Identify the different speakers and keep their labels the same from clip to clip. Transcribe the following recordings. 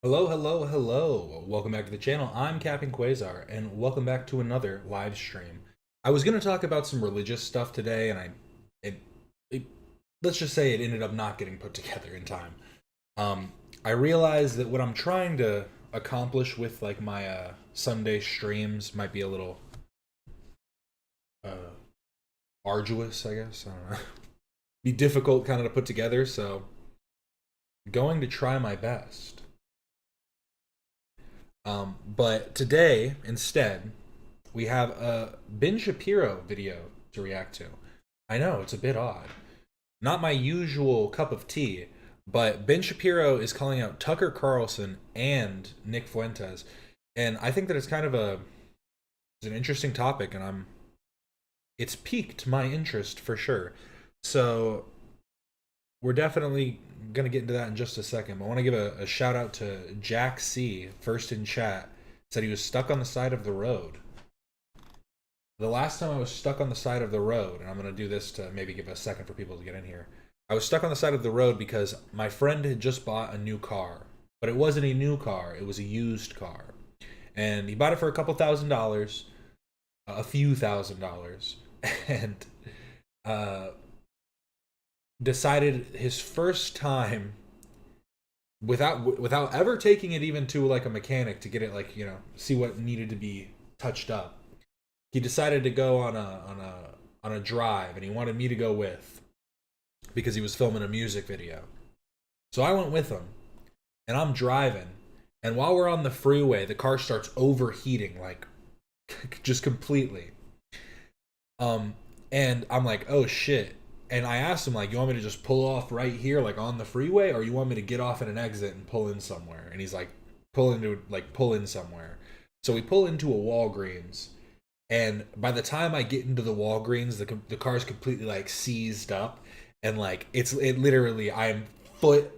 Speaker 1: Hello, hello, hello. Welcome back to the channel. I'm Captain Quasar, and welcome back to another live stream. I was going to talk about some religious stuff today, and it, it, let's just say it ended up not getting put together in time. Um, I realized that what I'm trying to accomplish with like my Sunday streams might be a little uh, arduous, I guess. I don't know. Be difficult kind of to put together, so going to try my best. But today, instead, we have a Ben Shapiro video to react to. I know, it's a bit odd. Not my usual cup of tea, but Ben Shapiro is calling out Tucker Carlson and Nick Fuentes. And I think that it's an interesting topic, and it's piqued my interest for sure. So we're definitely gonna get into that in just a second. But I want to give a shout out to Jack C. First in chat. Said he was stuck on the side of the road. The last time I was stuck on the side of the road, and I'm gonna do this to maybe give a second for people to get in here. I was stuck on the side of the road because my friend had just bought a new car, but it wasn't a new car; it was a used car, and he bought it for a couple $1,000s, a few $1,000s, and uh, decided his first time without ever taking it even to like a mechanic to get it like see what needed to be touched up. He decided to go on a drive, and he wanted me to go with because he was filming a music video. So I went with him, and I'm driving, and while we're on the freeway, the car starts overheating like just completely. Um, and I'm like, oh shit. And I asked him, like, you want me to just pull off right here, like on the freeway, or you want me to get off at an exit and pull in somewhere? And he's like, pull in somewhere. So we pull into a Walgreens, and by the time I get into the Walgreens, the car's completely like seized up, and like it literally I'm foot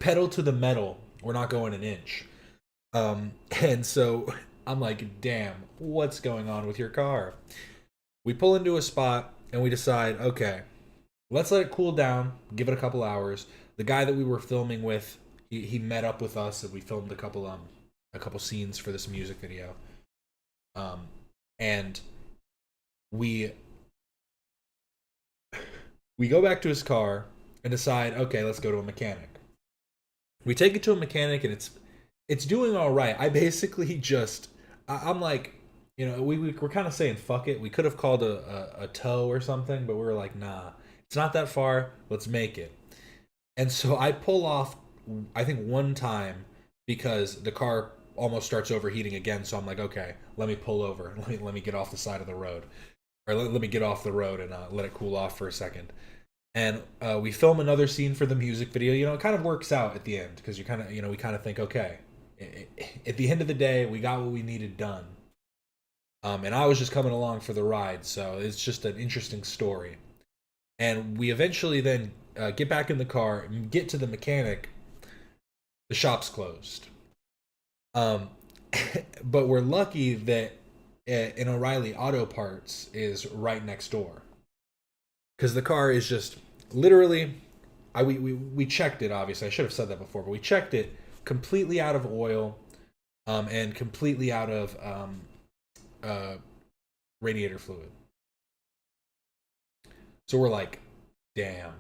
Speaker 1: pedal to the metal. We're not going an inch. And so I'm like, damn, what's going on with your car? We pull into a spot and we decide, okay, let's let it cool down, give it a couple hours. The guy that we were filming with, he met up with us and we filmed a couple scenes for this music video. And we we go back to his car and decide, okay, let's go to a mechanic. We take it to a mechanic and it's doing all right. I basically just I'm like, we're kind of saying fuck it. We could have called a tow or something, but we were like, nah, it's not that far. Let's make it. And so I pull off, I think one time because the car almost starts overheating again. So I'm like, okay, let me pull over. Let me get off the side of the road, or let me get off the road and let it cool off for a second. And we film another scene for the music video. It kind of works out at the end because you kind of, we kind of think, okay, at the end of the day, we got what we needed done. And I was just coming along for the ride, so it's just an interesting story. And we eventually then get back in the car and get to the mechanic. The shop's closed. Um, but we're lucky that an O'Reilly Auto Parts is right next door because the car is just literally. We checked it. Obviously, I should have said that before, but we checked it completely out of oil, and completely out of uh, radiator fluid. So we're like, damn.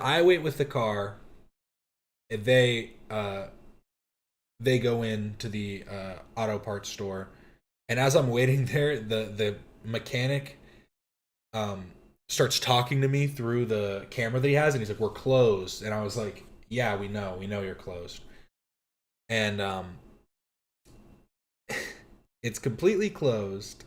Speaker 1: I wait with the car. They they go into the auto parts store, and as I'm waiting there, the mechanic starts talking to me through the camera that he has, and he's like, "We're closed," and I was like, "Yeah, we know you're closed," and it's completely closed.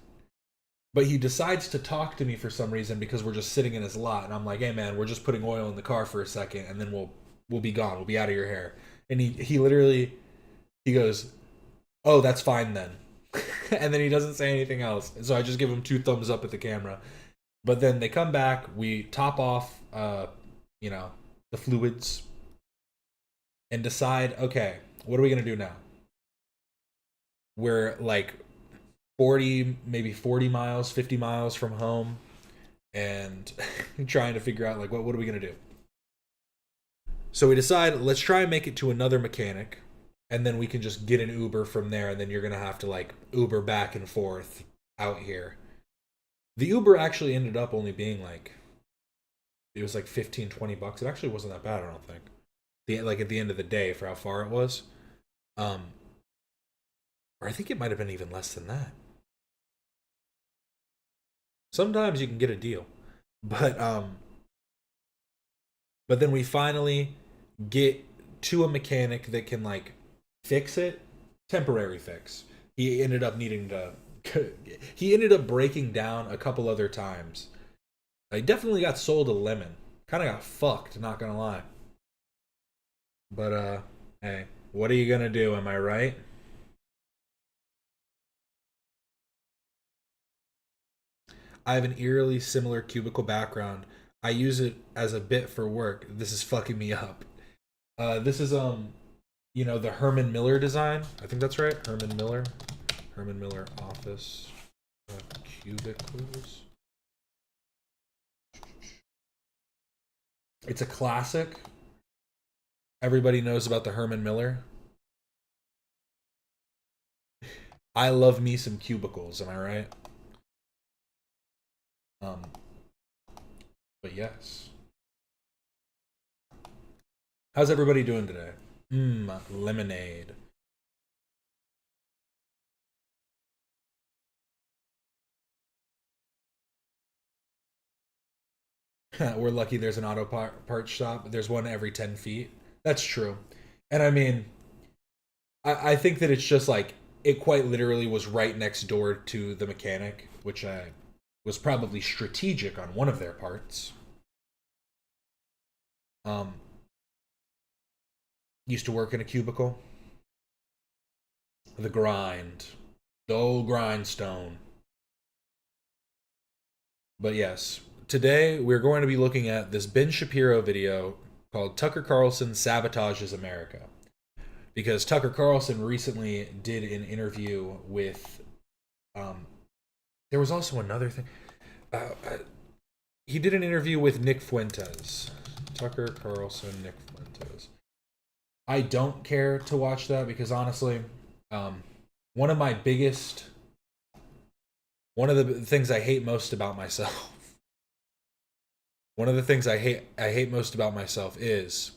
Speaker 1: But he decides to talk to me for some reason because we're just sitting in his lot, and I'm like, "Hey man, we're just putting oil in the car for a second, and then we'll be gone. We'll be out of your hair." And he literally he goes, "Oh, that's fine then." And then he doesn't say anything else. So I just give him two thumbs up at the camera. But then they come back, we top off you know, the fluids and decide, okay, what are we going to do now? We're like 40, maybe 40 miles, 50 miles from home, and trying to figure out like what are we going to do? So we decide, let's try and make it to another mechanic. and then we can just get an Uber from there, and then you're gonna have to like Uber back and forth out here. The Uber actually ended up only being like, it was like 15, $20. It actually wasn't that bad, I don't think. Like at the end of the day for how far it was. Um or I think it might have been even less than that. Sometimes you can get a deal. But but then we finally get to a mechanic that can like fix it, temporary fix. He ended up needing to he ended up breaking down a couple other times. I definitely got sold a lemon. Kind of got fucked, not gonna lie. But hey, what are you gonna do? Am I right? I have an eerily similar cubicle background. I use it as a bit for work. This is fucking me up. This is the Herman Miller design. I think that's right. Herman Miller. Herman Miller office cubicles. It's a classic. Everybody knows about the Herman Miller. I love me some cubicles. Am I right? Um, but yes. How's everybody doing today? Lemonade. We're lucky there's an auto part shop. There's one every 10 feet. That's true. And I mean, I think that it's just like, it quite literally was right next door to the mechanic, which was probably strategic on one of their parts. Um, Used to work in a cubicle. The grind. The old grindstone. But yes, today we're going to be looking at this Ben Shapiro video called Tucker Carlson Sabotages America. Because Tucker Carlson recently did an interview with. Um, there was also another thing. He did an interview with Nick Fuentes. Tucker Carlson, Nick Fuentes. I don't care to watch that because honestly, um, one of my biggest, one of the things I hate most about myself, one of the things I hate most about myself is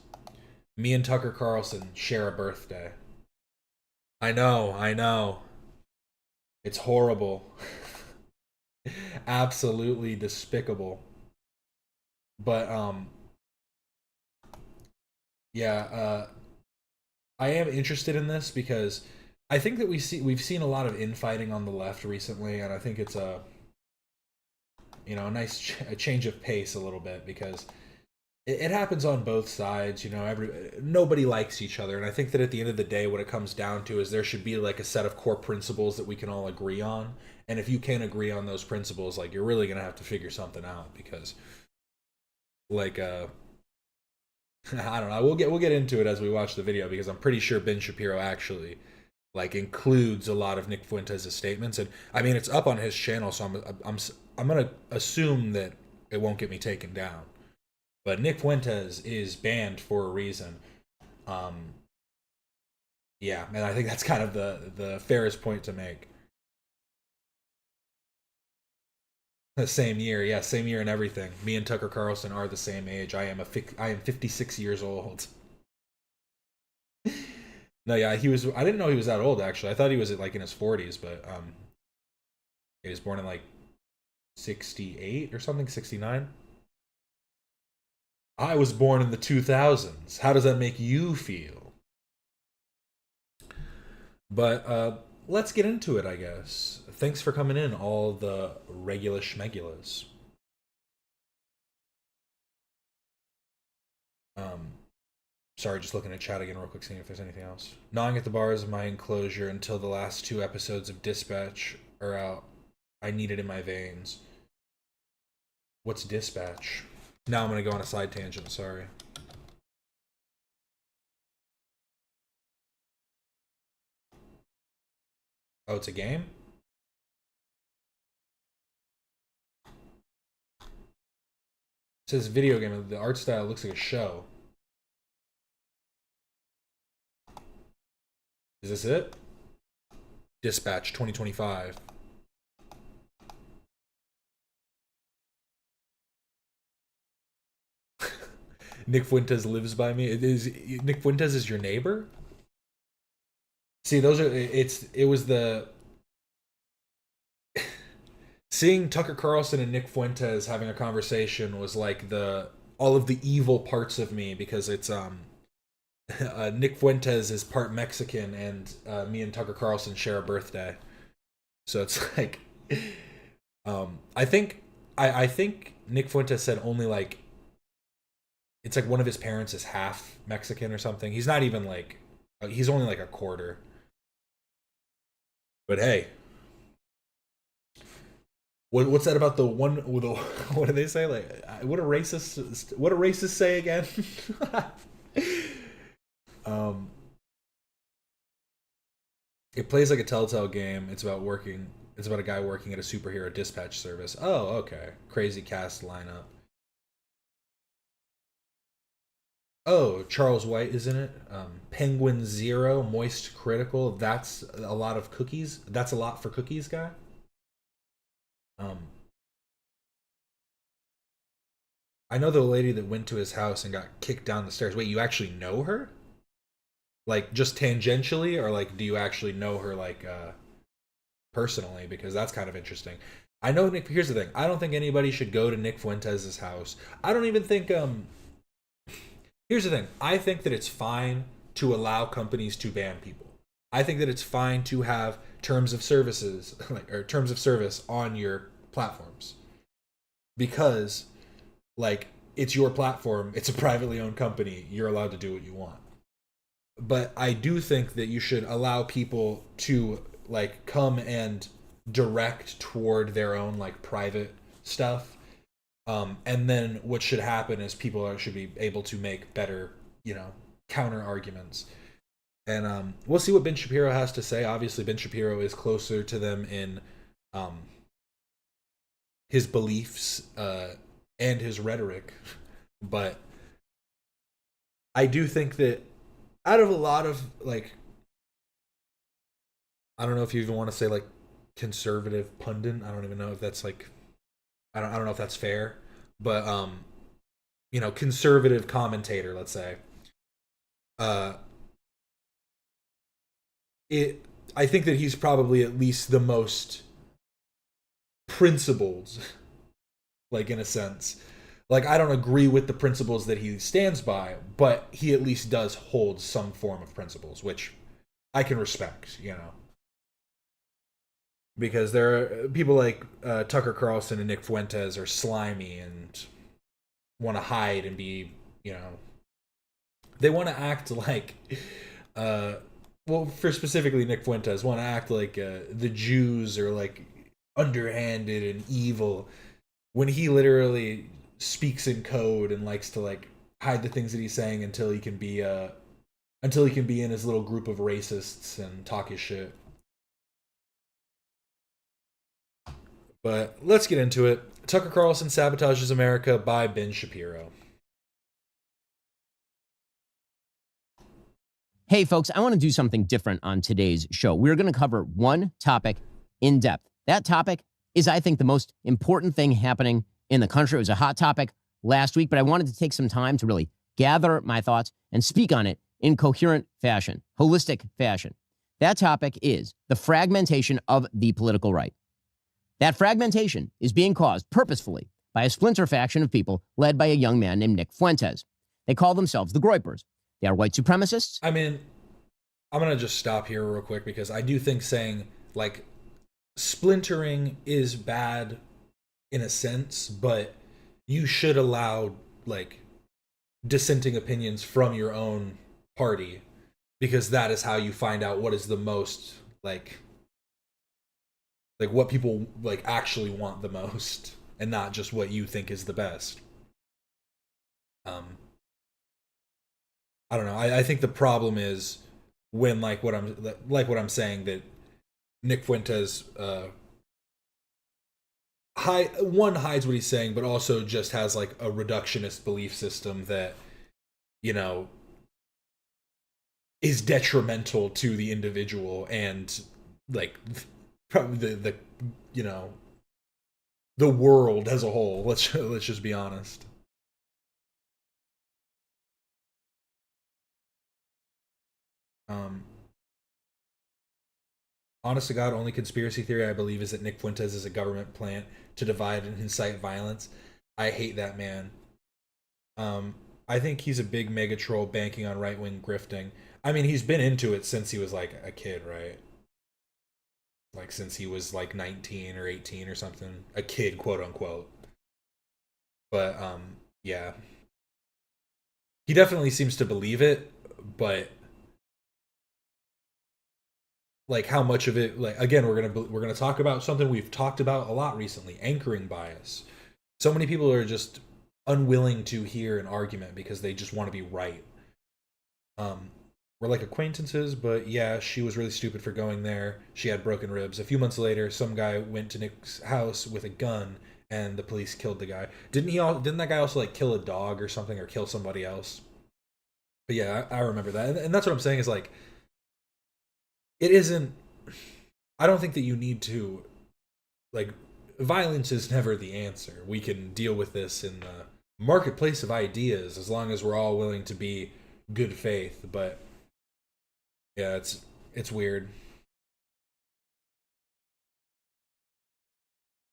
Speaker 1: me and Tucker Carlson share a birthday. I know. It's horrible. Absolutely despicable. But yeah, I am interested in this because I think that we've seen a lot of infighting on the left recently, and I think it's a nice a change of pace a little bit because it happens on both sides. Nobody likes each other, and I think that at the end of the day, what it comes down to is there should be like a set of core principles that we can all agree on. And if you can't agree on those principles, like you're really gonna have to figure something out because, like, I don't know. We'll get into it as we watch the video because I'm pretty sure Ben Shapiro actually like includes a lot of Nick Fuentes' statements, and I mean it's up on his channel, so I'm gonna assume that it won't get me taken down. But Nick Fuentes is banned for a reason. Um, yeah, and I think that's kind of the fairest point to make. The same year, yeah, same year and everything. Me and Tucker Carlson are the same age. I am 56 years old. No, yeah, he was. I didn't know he was that old. Actually, I thought he was like in his 40s, but he was born in like 68 or something, 69. I was born in the 2000s. How does that make you feel? But let's get into it, I guess. Thanks for coming in, all the regular schmegulas. Um, Sorry, just looking at chat again real quick, seeing if there's anything else. Gnawing at the bars of my enclosure until the last two episodes of Dispatch are out. I need it in my veins. What's Dispatch? Now I'm gonna go on a side tangent. Sorry. Oh, it's a game. It says video game. The art style looks like a show. Is this it? Dispatch 2025. Nick Fuentes lives by me. It is Nick Fuentes is your neighbor? See, those are it was the seeing Tucker Carlson and Nick Fuentes having a conversation was like the all of the evil parts of me because it's Nick Fuentes is part Mexican and me and Tucker Carlson share a birthday. So it's like I think I think Nick Fuentes said only like it's like one of his parents is half Mexican or something. He's not even like he's only like a quarter. But hey, what's that about the one? The, what do they say? Like, what a racist? What a racist say again? um, it plays like a Telltale game. It's about working. It's about a guy working at a superhero dispatch service. Oh, okay. Crazy cast lineup. Oh, Charles White is in it. Penguin Zero, Moist Critical. That's a lot of cookies. That's a lot for cookies, guy. Um, I know the lady that went to his house and got kicked down the stairs. Wait, you actually know her? Like just tangentially, or like do you actually know her like personally? Because that's kind of interesting. I know Nick. Here's the thing. I don't think anybody should go to Nick Fuentes' house. I don't even think. Here's the thing. I think that it's fine to allow companies to ban people. I think that it's fine to have terms of services like or terms of service on your platforms because like it's your platform. It's a privately owned company. You're allowed to do what you want. But I do think that you should allow people to like come and direct toward their own like private stuff. And then what should happen is people should be able to make better, counter arguments. And we'll see what Ben Shapiro has to say. Obviously, Ben Shapiro is closer to them in um, his beliefs and his rhetoric. But I do think that out of a lot of like I don't know if you even want to say like conservative pundit. I don't even know if that's like I don't know if that's fair, but conservative commentator, let's say. Uh it I think that he's probably at least the most principled, like in a sense. Like I don't agree with the principles that he stands by, but he at least does hold some form of principles, which I can respect. Because there are people like Tucker Carlson and Nick Fuentes are slimy and want to hide and be, you know, they want to act like, uh, well, for specifically Nick Fuentes, want to act like the Jews are like underhanded and evil when he literally speaks in code and likes to like hide the things that he's saying until he can be in his little group of racists and talk his shit. But let's get into it. Tucker Carlson sabotages America by Ben Shapiro.
Speaker 2: Hey, folks, I want to do something different on today's show. We're going to cover one topic in depth. That topic is, I think, the most important thing happening in the country. It was a hot topic last week, but I wanted to take some time to really gather my thoughts and speak on it in coherent fashion, holistic fashion. That topic is the fragmentation of the political right. That fragmentation is being caused purposefully by a splinter faction of people led by a young man named Nick Fuentes. They call themselves the Groypers. They are white supremacists.
Speaker 1: I mean, I'm going to just stop here real quick because I do think saying, like, splintering is bad in a sense, but you should allow, like, dissenting opinions from your own party because that is how you find out what is the most, like what people, like, actually want the most and not just what you think is the best. Um, I don't know. I think the problem is when like what I'm saying that Nick Fuentes hides what he's saying, but also just has like a reductionist belief system that you know is detrimental to the individual and like probably the you know the world as a whole. Let's just be honest. Um, Honest to God, only conspiracy theory I believe is that Nick Fuentes is a government plant to divide and incite violence. I hate that man. Um, I think he's a big mega troll banking on right wing grifting. I mean, he's been into it since he was like a kid, right? Like since he was like 19 or 18 or something, a kid, quote unquote. But yeah, he definitely seems to believe it, but like how much of it, like again, we're gonna talk about something we've talked about a lot recently: anchoring bias. So many people are just unwilling to hear an argument because they just want to be right. Um, we're like acquaintances, but yeah, she was really stupid for going there. She had broken ribs. A few months later, some guy went to Nick's house with a gun, and the police killed the guy. Didn't that guy also like kill a dog or something, or kill somebody else? But yeah, I remember that, and that's what I'm saying is like it isn't. I don't think that you need to like violence is never the answer. We can deal with this in the marketplace of ideas as long as we're all willing to be good faith. But yeah, it's weird.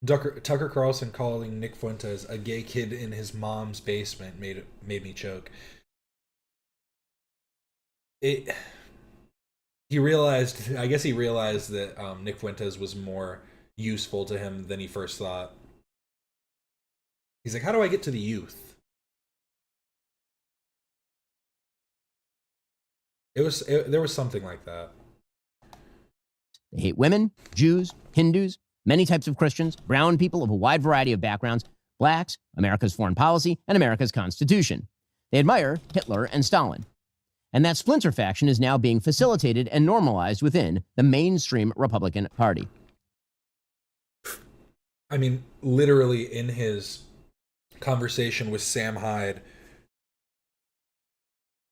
Speaker 1: Tucker Carlson calling Nick Fuentes a gay kid in his mom's basement made me choke. It he realized I guess he realized that Nick Fuentes was more useful to him than he first thought. He's like, how do I get to the youth? There was something like that.
Speaker 2: They hate women, Jews, Hindus, many types of Christians, brown people of a wide variety of backgrounds, blacks, America's foreign policy, and America's Constitution. They admire Hitler and Stalin. And that splinter faction is now being facilitated and normalized within the mainstream Republican Party.
Speaker 1: I mean, literally in his conversation with Sam Hyde,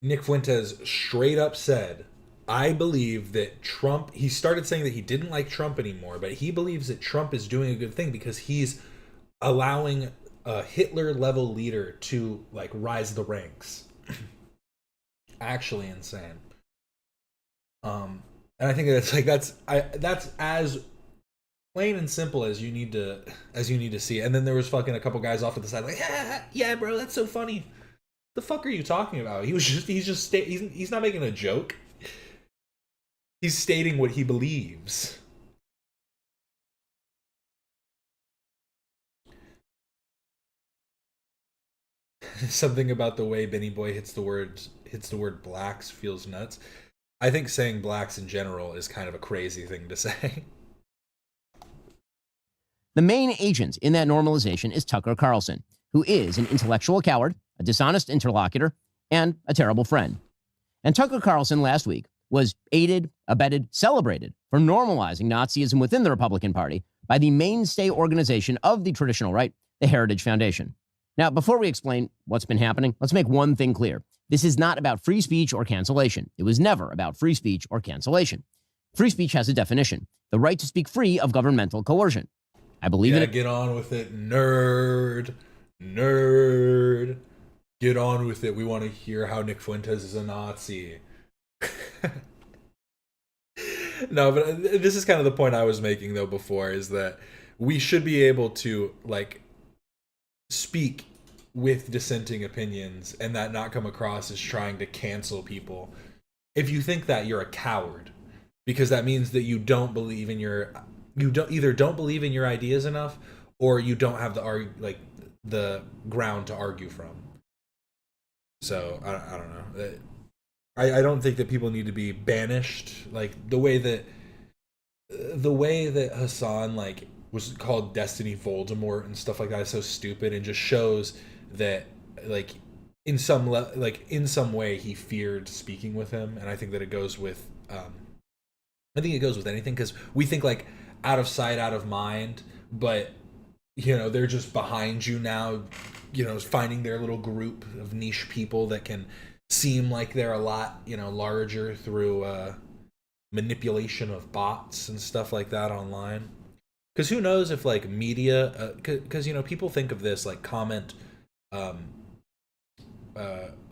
Speaker 1: Nick Fuentes straight up said, I believe that Trump, he started saying that he didn't like Trump anymore, but he believes that Trump is doing a good thing because he's allowing a Hitler level leader to like rise the ranks. Actually insane. And I think that's as plain and simple as you need to see it. And then there was fucking a couple guys off to the side like, yeah, bro, that's so funny. The fuck are you talking about? He's not making a joke. He's stating what he believes. Something about the way Benny Boy hits the word blacks feels nuts. I think saying blacks in general is kind of a crazy thing to say.
Speaker 2: The main agent in that normalization is Tucker Carlson, who is an intellectual coward, a dishonest interlocutor, and a terrible friend. And Tucker Carlson last week was aided, abetted, celebrated for normalizing Nazism within the Republican Party by the mainstay organization of the traditional right, the Heritage Foundation. Now, before we explain what's been happening, let's make one thing clear. This is not about free speech or cancellation. It was never about free speech or cancellation. Free speech has a definition: the right to speak free of governmental coercion. I believe in it.
Speaker 1: Get on with it, nerd. Nerd. Get on with it. We want to hear how Nick Fuentes is a Nazi. No, but this is kind of the point I was making though before, is that we should be able to like speak with dissenting opinions and that not come across as trying to cancel people. If you think that, you're a coward, because that means that you don't believe in don't believe in your ideas enough, or you don't have the ground to argue from. So I don't know. I don't think that people need to be banished like the way that Hassan like was called Destiny Voldemort and stuff like that is so stupid, and just shows that like in some way he feared speaking with him. And I think that it goes with anything, because we think like out of sight, out of mind, but they're just behind you now, finding their little group of niche people that can seem like they're a lot, larger through manipulation of bots and stuff like that online. Because who knows if like media, because people think of this like comment, um,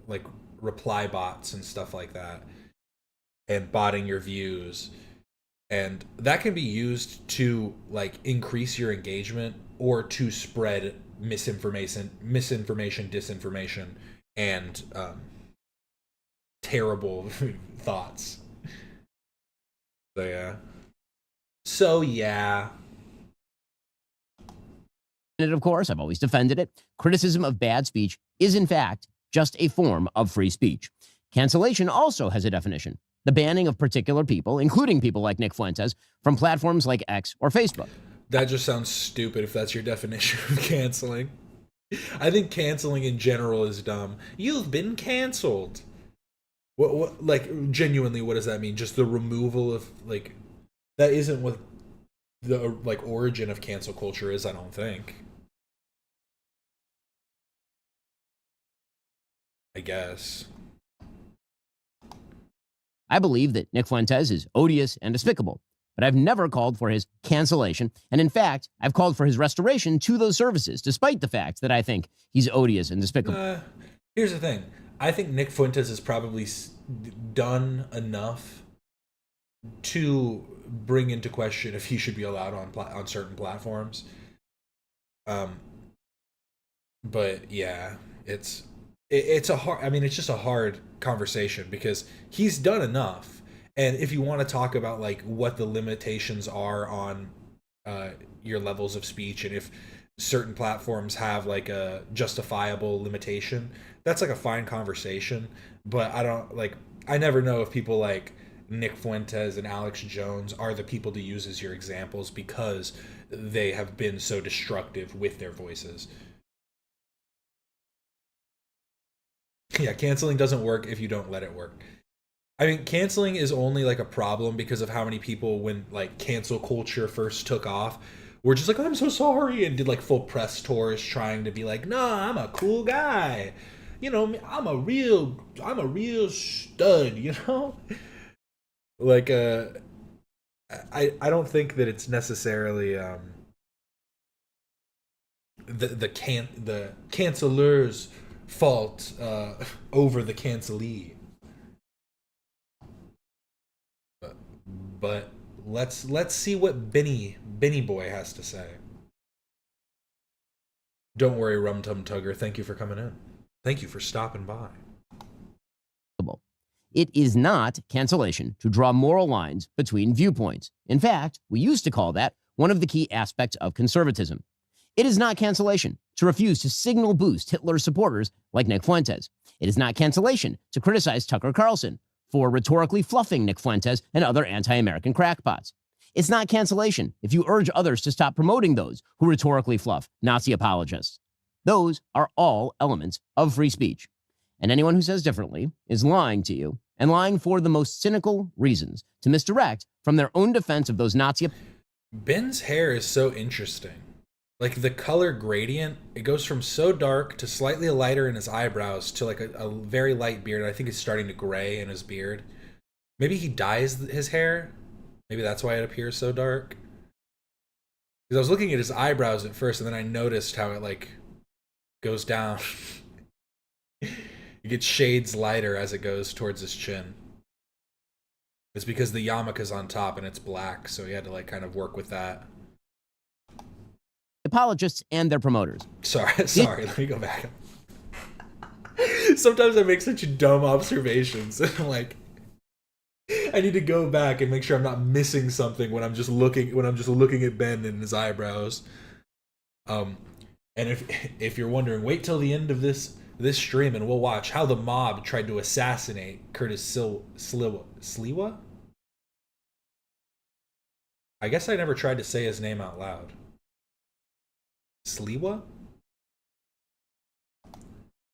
Speaker 1: like reply bots and stuff like that, and botting your views, and that can be used to like increase your engagement or to spread misinformation, disinformation, and terrible thoughts. So yeah. So yeah.
Speaker 2: And of course, I've always defended it. Criticism of bad speech is, in fact, just a form of free speech. Cancellation also has a definition: the banning of particular people, including people like Nick Fuentes, from platforms like X or Facebook.
Speaker 1: That just sounds stupid if that's your definition of canceling. I think canceling in general is dumb. You've been canceled. What like genuinely what does that mean? Just the removal of like that isn't what the like origin of cancel culture is, I don't think. I guess.
Speaker 2: I believe that Nick Fuentes is odious and despicable, but I've never called for his cancellation. And in fact, I've called for his restoration to those services, despite the fact that I think he's odious and despicable.
Speaker 1: Here's the thing. I think Nick Fuentes has probably done enough to bring into question if he should be allowed on certain platforms. But yeah, it's a hard. I mean, it's just a hard conversation because he's done enough. And if you want to talk about like what the limitations are on your levels of speech, and if certain platforms have like a justifiable limitation, that's like a fine conversation. But I never know if people like Nick Fuentes and Alex Jones are the people to use as your examples because they have been so destructive with their voices. Yeah, canceling doesn't work if you don't let it work. I mean, canceling is only like a problem because of how many people, when like cancel culture first took off, were just like, I'm so sorry, and did like full press tours trying to be like, nah, I'm a cool guy. I'm a real stud, Like I don't think that it's necessarily the canceller's fault over the cancelee. But let's see what Benny Boy has to say. Don't worry, Rum Tum Tugger. Thank you for coming in. Thank you for stopping by.
Speaker 2: It is not cancellation to draw moral lines between viewpoints. In fact, we used to call that one of the key aspects of conservatism. It is not cancellation to refuse to signal boost Hitler's supporters like Nick Fuentes. It is not cancellation to criticize Tucker Carlson for rhetorically fluffing Nick Fuentes and other anti-American crackpots. It's not cancellation if you urge others to stop promoting those who rhetorically fluff Nazi apologists. Those are all elements of free speech. And anyone who says differently is lying to you, and lying for the most cynical reasons to misdirect from their own defense of those Nazi.
Speaker 1: Ben's hair is so interesting. Like the color gradient, it goes from so dark to slightly lighter in his eyebrows to like a very light beard. I think it's starting to gray in his beard. Maybe he dyes his hair. Maybe that's why it appears so dark. Because I was looking at his eyebrows at first, and then I noticed how it like goes down. It gets shades lighter as it goes towards his chin. It's because the yarmulke's on top and it's black, so he had to like kind of work with that.
Speaker 2: Apologists and their promoters.
Speaker 1: Sorry, let me go back. Sometimes I make such dumb observations. Like, I need to go back and make sure I'm not missing something when I'm just looking at Ben and his eyebrows. And if you're wondering, wait till the end of this stream and we'll watch how the mob tried to assassinate Curtis Sliwa. I guess I never tried to say his name out loud. Sliwa?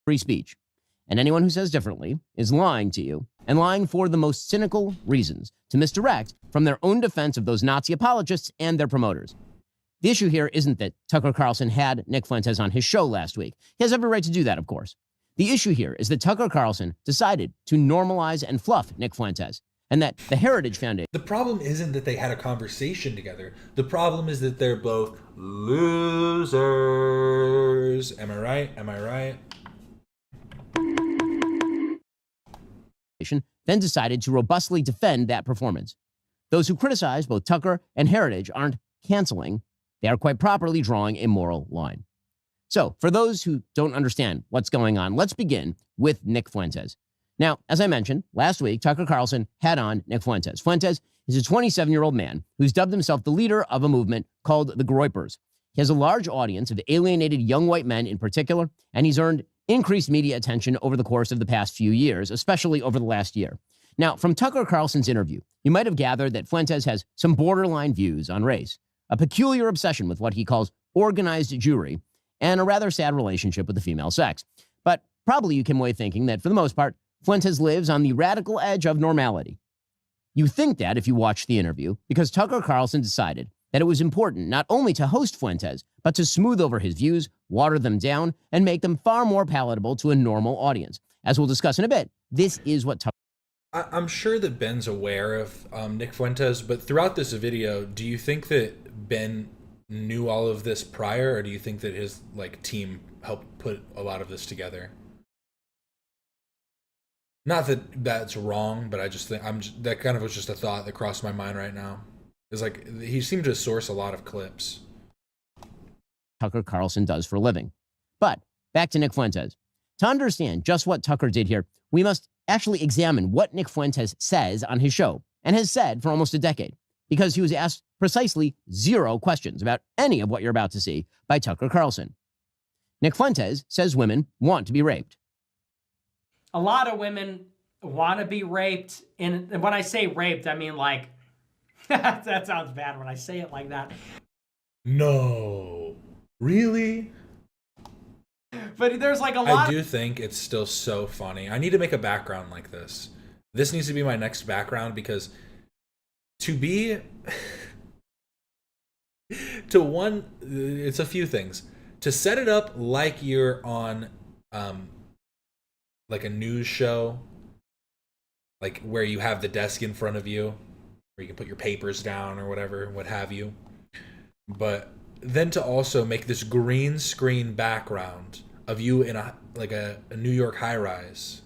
Speaker 2: Free speech. And anyone who says differently is lying to you, and lying for the most cynical reasons to misdirect from their own defense of those Nazi apologists and their promoters. The issue here isn't that Tucker Carlson had Nick Fuentes on his show last week. He has every right to do that, of course. The issue here is that Tucker Carlson decided to normalize and fluff Nick Fuentes, and that the Heritage Foundation...
Speaker 1: The problem isn't that they had a conversation together. The problem is that they're both losers. Am I right? Am I right?
Speaker 2: Then decided to robustly defend that performance. Those who criticize both Tucker and Heritage aren't canceling. They are quite properly drawing a moral line. So, for those who don't understand what's going on, let's begin with Nick Fuentes. Now, as I mentioned, last week, Tucker Carlson had on Nick Fuentes. Fuentes is a 27-year-old man who's dubbed himself the leader of a movement called the Groypers. He has a large audience of alienated young white men in particular, and he's earned increased media attention over the course of the past few years, especially over the last year. Now, from Tucker Carlson's interview, you might have gathered that Fuentes has some borderline views on race, a peculiar obsession with what he calls organized Jewry, and a rather sad relationship with the female sex. But probably you came away thinking that, for the most part, Fuentes lives on the radical edge of normality. You think that if you watch the interview, because Tucker Carlson decided that it was important not only to host Fuentes, but to smooth over his views, water them down, and make them far more palatable to a normal audience. As we'll discuss in a bit, this is what Tucker...
Speaker 1: I'm sure that Ben's aware of Nick Fuentes, but throughout this video, do you think that Ben knew all of this prior, or do you think that his team helped put a lot of this together? Not that that's wrong, but I just think that kind of was just a thought that crossed my mind right now. It's he seemed to source a lot of clips.
Speaker 2: Tucker Carlson does for a living. But back to Nick Fuentes. To understand just what Tucker did here, we must actually examine what Nick Fuentes says on his show, and has said for almost a decade, because he was asked precisely 0 questions about any of what you're about to see by Tucker Carlson. Nick Fuentes says women want to be raped.
Speaker 3: A lot of women want to be raped. And when I say raped, I mean that sounds bad when I say it like that.
Speaker 1: No. Really?
Speaker 3: But there's a lot.
Speaker 1: I do think it's still so funny. I need to make a background like this. This needs to be my next background, because it's a few things. To set it up like you're on a news show, where you have the desk in front of you, where you can put your papers down or whatever, what have you. But then to also make this green screen background of you in a New York high-rise.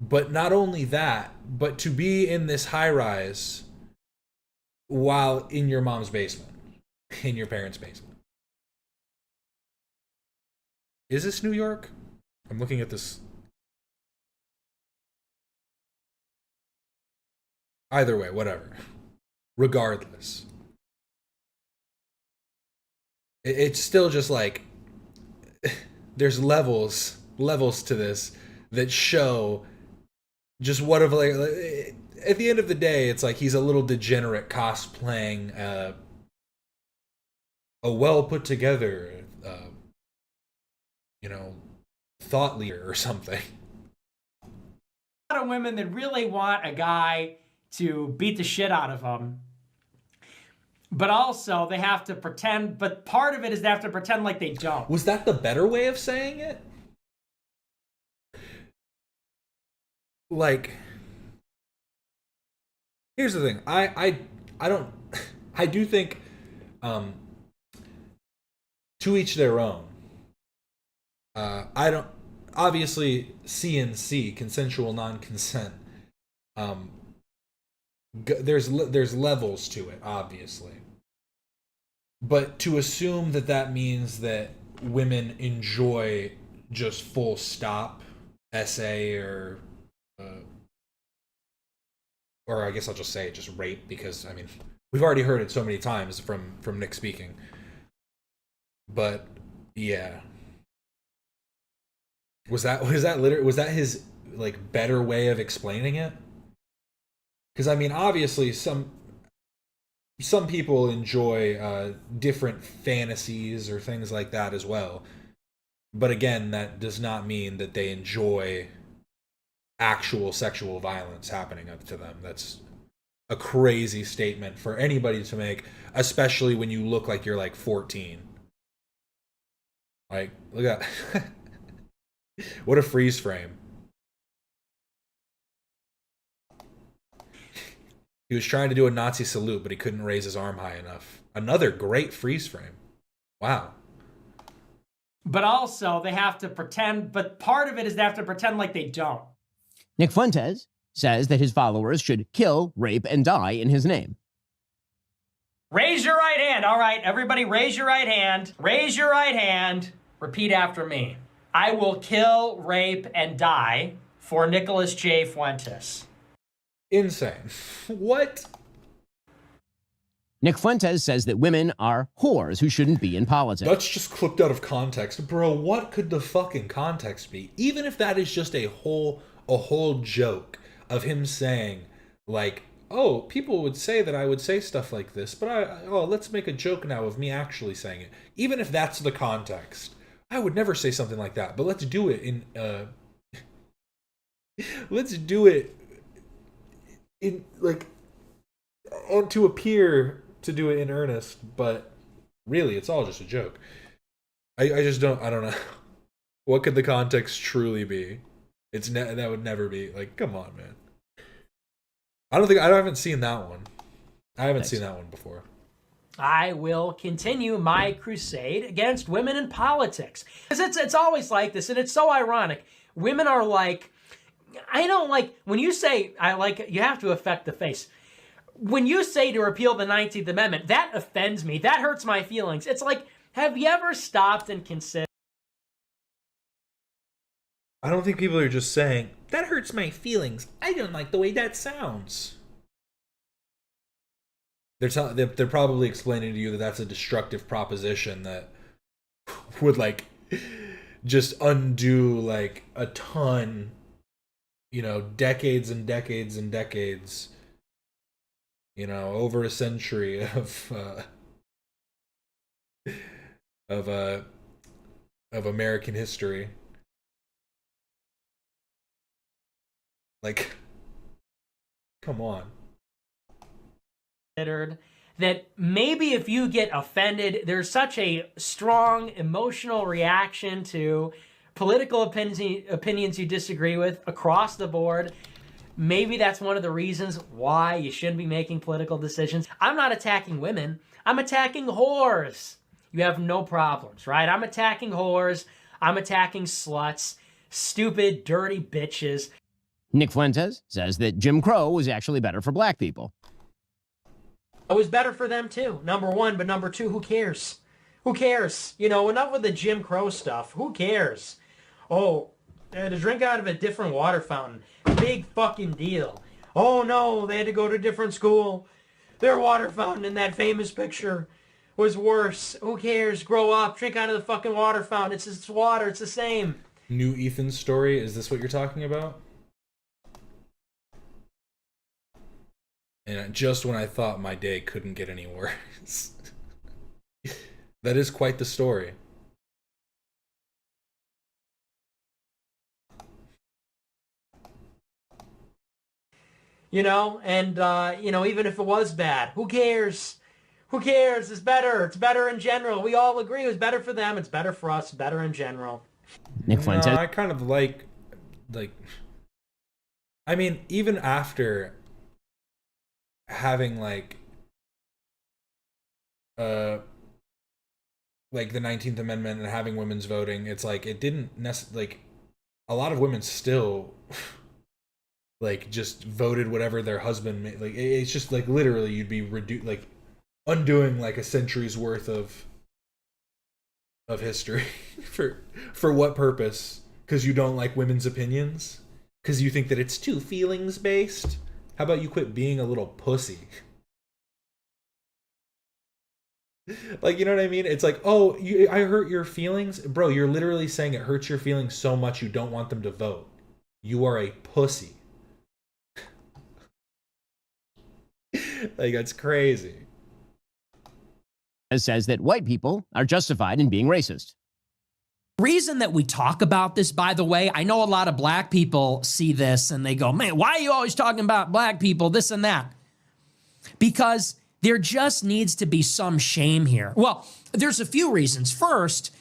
Speaker 1: But not only that, but to be in this high-rise while in your mom's basement, in your parents' basement. Is this New York? I'm looking at this. Either way, whatever. Regardless. It's still just there's levels to this that show just what of at the end of the day, it's he's a little degenerate cosplaying a well put together thought leader or something.
Speaker 3: A lot of women that really want a guy to beat the shit out of them. But also they have to pretend, but part of it is they have to pretend like they don't.
Speaker 1: Was that the better way of saying it? Here's the thing. I don't I do think to each their own. I don't, obviously CNC, consensual non-consent. There's levels to it, obviously. But to assume that means that women enjoy just full stop essay or I guess I'll just say just rape, because we've already heard it so many times from Nick speaking. But yeah. Was that his better way of explaining it? Because obviously some people enjoy different fantasies or things like that as well. But again, that does not mean that they enjoy actual sexual violence happening up to them. That's a crazy statement for anybody to make, especially when you look like you're 14. Like, look at what a freeze frame. He was trying to do a Nazi salute, but he couldn't raise his arm high enough. Another great freeze frame. Wow.
Speaker 3: But also, they have to pretend, but part of it is they have to pretend like they don't.
Speaker 2: Nick Fuentes says that his followers should kill, rape, and die in his name.
Speaker 3: Raise your right hand. All right, everybody raise your right hand. Raise your right hand. Repeat after me. I will kill, rape, and die for Nicholas J. Fuentes.
Speaker 1: Insane. What?
Speaker 2: Nick Fuentes says that women are whores who shouldn't be in politics.
Speaker 1: That's just clipped out of context. Bro, what could the fucking context be? Even if that is just a whole joke of him saying, like, oh, people would say that I would say stuff like this, but let's make a joke now of me actually saying it. Even if that's the context, I would never say something like that, but let's do it in, let's do it in, like, and to appear to do it in earnest, but really, it's all just a joke. I don't know. What could the context truly be? That would never be, like, come on, man. I haven't seen that one. I haven't seen that one before.
Speaker 3: I will continue my crusade against women in politics. Because it's always like this, and it's so ironic. Women are like, I don't like, when you say, you have to affect the face. When you say to repeal the 19th Amendment, that offends me. That hurts my feelings. It's like, have you ever stopped and considered?
Speaker 1: I don't think people are just saying, that hurts my feelings. I don't like the way that sounds. They're probably explaining to you that that's a destructive proposition that would, like, just undo, like, a ton, decades and decades and decades, over a century of American history. Like, come on.
Speaker 3: That maybe if you get offended, there's such a strong emotional reaction to political opinions you disagree with across the board. Maybe that's one of the reasons why you shouldn't be making political decisions. I'm not attacking women. I'm attacking whores. You have no problems, right? I'm attacking whores. I'm attacking sluts. Stupid, dirty bitches.
Speaker 2: Nick Fuentes says that Jim Crow was actually better for black people.
Speaker 3: It was better for them too, number one, but number two, who cares? Who cares? Enough with the Jim Crow stuff. Who cares? Oh, they had to drink out of a different water fountain. Big fucking deal. Oh no, they had to go to a different school. Their water fountain in that famous picture was worse. Who cares? Grow up, drink out of the fucking water fountain. It's water, it's the same.
Speaker 1: New Ethan's story, is this what you're talking about? And just when I thought my day couldn't get any worse. That is quite the story.
Speaker 3: Even if it was bad, who cares? Who cares? It's better. It's better in general. We all agree it was better for them. It's better for us. Better in general.
Speaker 2: Nick Fuentes.
Speaker 1: No, I kind of like, I mean, even after having like the 19th Amendment and having women's voting, it's like it didn't like a lot of women still like just voted whatever their husband made. Like it's just like literally you'd be undoing like a century's worth of history for what purpose? Because you don't like women's opinions? Because you think that it's too feelings based? How about you quit being a little pussy? Like, you know what I mean? It's like, oh, I hurt your feelings? Bro, you're literally saying it hurts your feelings so much you don't want them to vote. You are a pussy. Like, that's crazy.
Speaker 2: Says that white people are justified in being racist.
Speaker 4: Reason that we talk about this, by the way, I know a lot of black people see this and they go, man, why are you always talking about black people, this and that? Because there just needs to be some shame here. Well, there's a few reasons. First,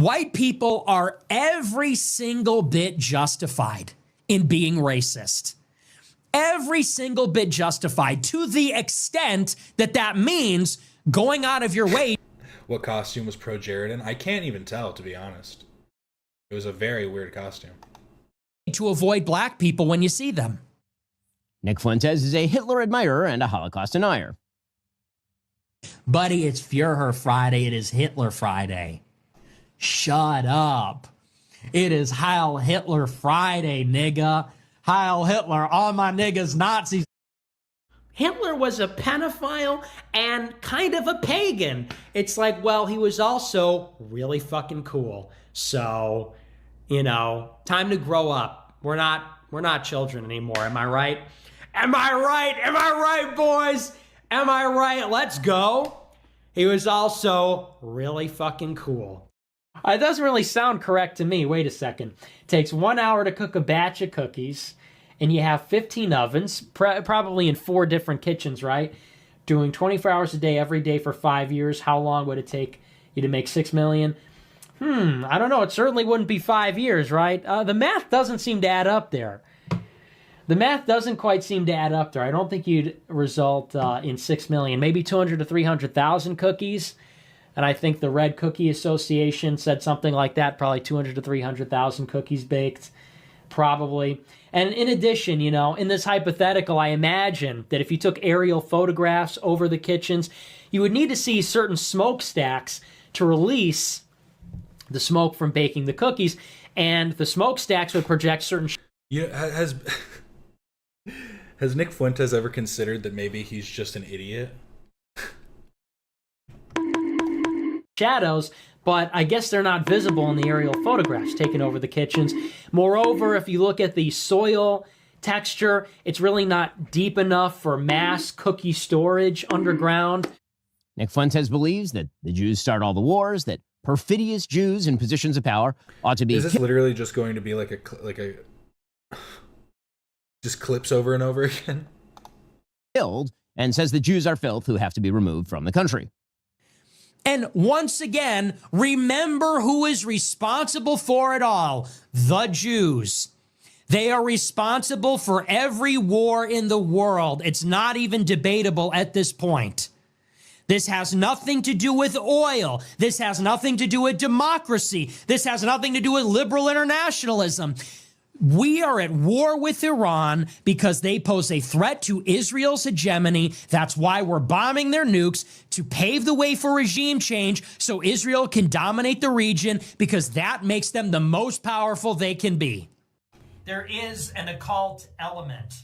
Speaker 4: White people are every single bit justified in being racist. Every single bit justified, to the extent that that means going out of your way.
Speaker 1: What costume was pro Jared in? I can't even tell, to be honest. It was a very weird costume.
Speaker 4: To avoid black people when you see them.
Speaker 2: Nick Fuentes is a Hitler admirer and a Holocaust denier.
Speaker 4: Buddy, it's Führer Friday. It is Hitler Friday. Shut up. It is Heil Hitler Friday, nigga. Heil Hitler, all my niggas Nazis.
Speaker 3: Hitler was a pedophile and kind of a pagan. It's like, well, he was also really fucking cool. So, you know, time to grow up. We're not children anymore. Am I right? Am I right? Am I right, boys? Am I right? Let's go. He was also really fucking cool. It doesn't really sound correct to me. Wait a second. It takes 1 hour to cook a batch of cookies, and you have 15 ovens, probably in 4 different kitchens, right? Doing 24 hours a day, every day for 5 years. How long would it take you to make 6 million? I don't know. It certainly wouldn't be 5 years, right? The math doesn't seem to add up there. The math doesn't quite seem to add up there. I don't think you'd result in 6 million. Maybe 200 to 300,000 cookies. And I think the Red Cookie Association said something like that, probably 200 to 300,000 cookies baked, probably. And in addition, you know, in this hypothetical, I imagine that if you took aerial photographs over the kitchens, you would need to see certain smokestacks to release the smoke from baking the cookies, and the smokestacks would project certain...
Speaker 1: Has Nick Fuentes ever considered that maybe he's just an idiot?
Speaker 3: shadows, but I guess they're not visible in the aerial photographs taken over the kitchens. Moreover, if you look at the soil texture, it's really not deep enough for mass cookie storage underground.
Speaker 2: Nick Fuentes believes that the Jews start all the wars, that perfidious Jews in positions of power ought to be...
Speaker 1: Is this literally just going to be like a just clips over and over again?
Speaker 2: ...killed, and says the Jews are filth who have to be removed from the country.
Speaker 4: And once again, remember who is responsible for it all: the Jews. They are responsible for every war in the world. It's not even debatable at this point. This has nothing to do with oil. This has nothing to do with democracy. This has nothing to do with liberal internationalism. We are at war with Iran because they pose a threat to Israel's hegemony. That's why we're bombing their nukes, to pave the way for regime change so Israel can dominate the region, because that makes them the most powerful they can be. There is an occult element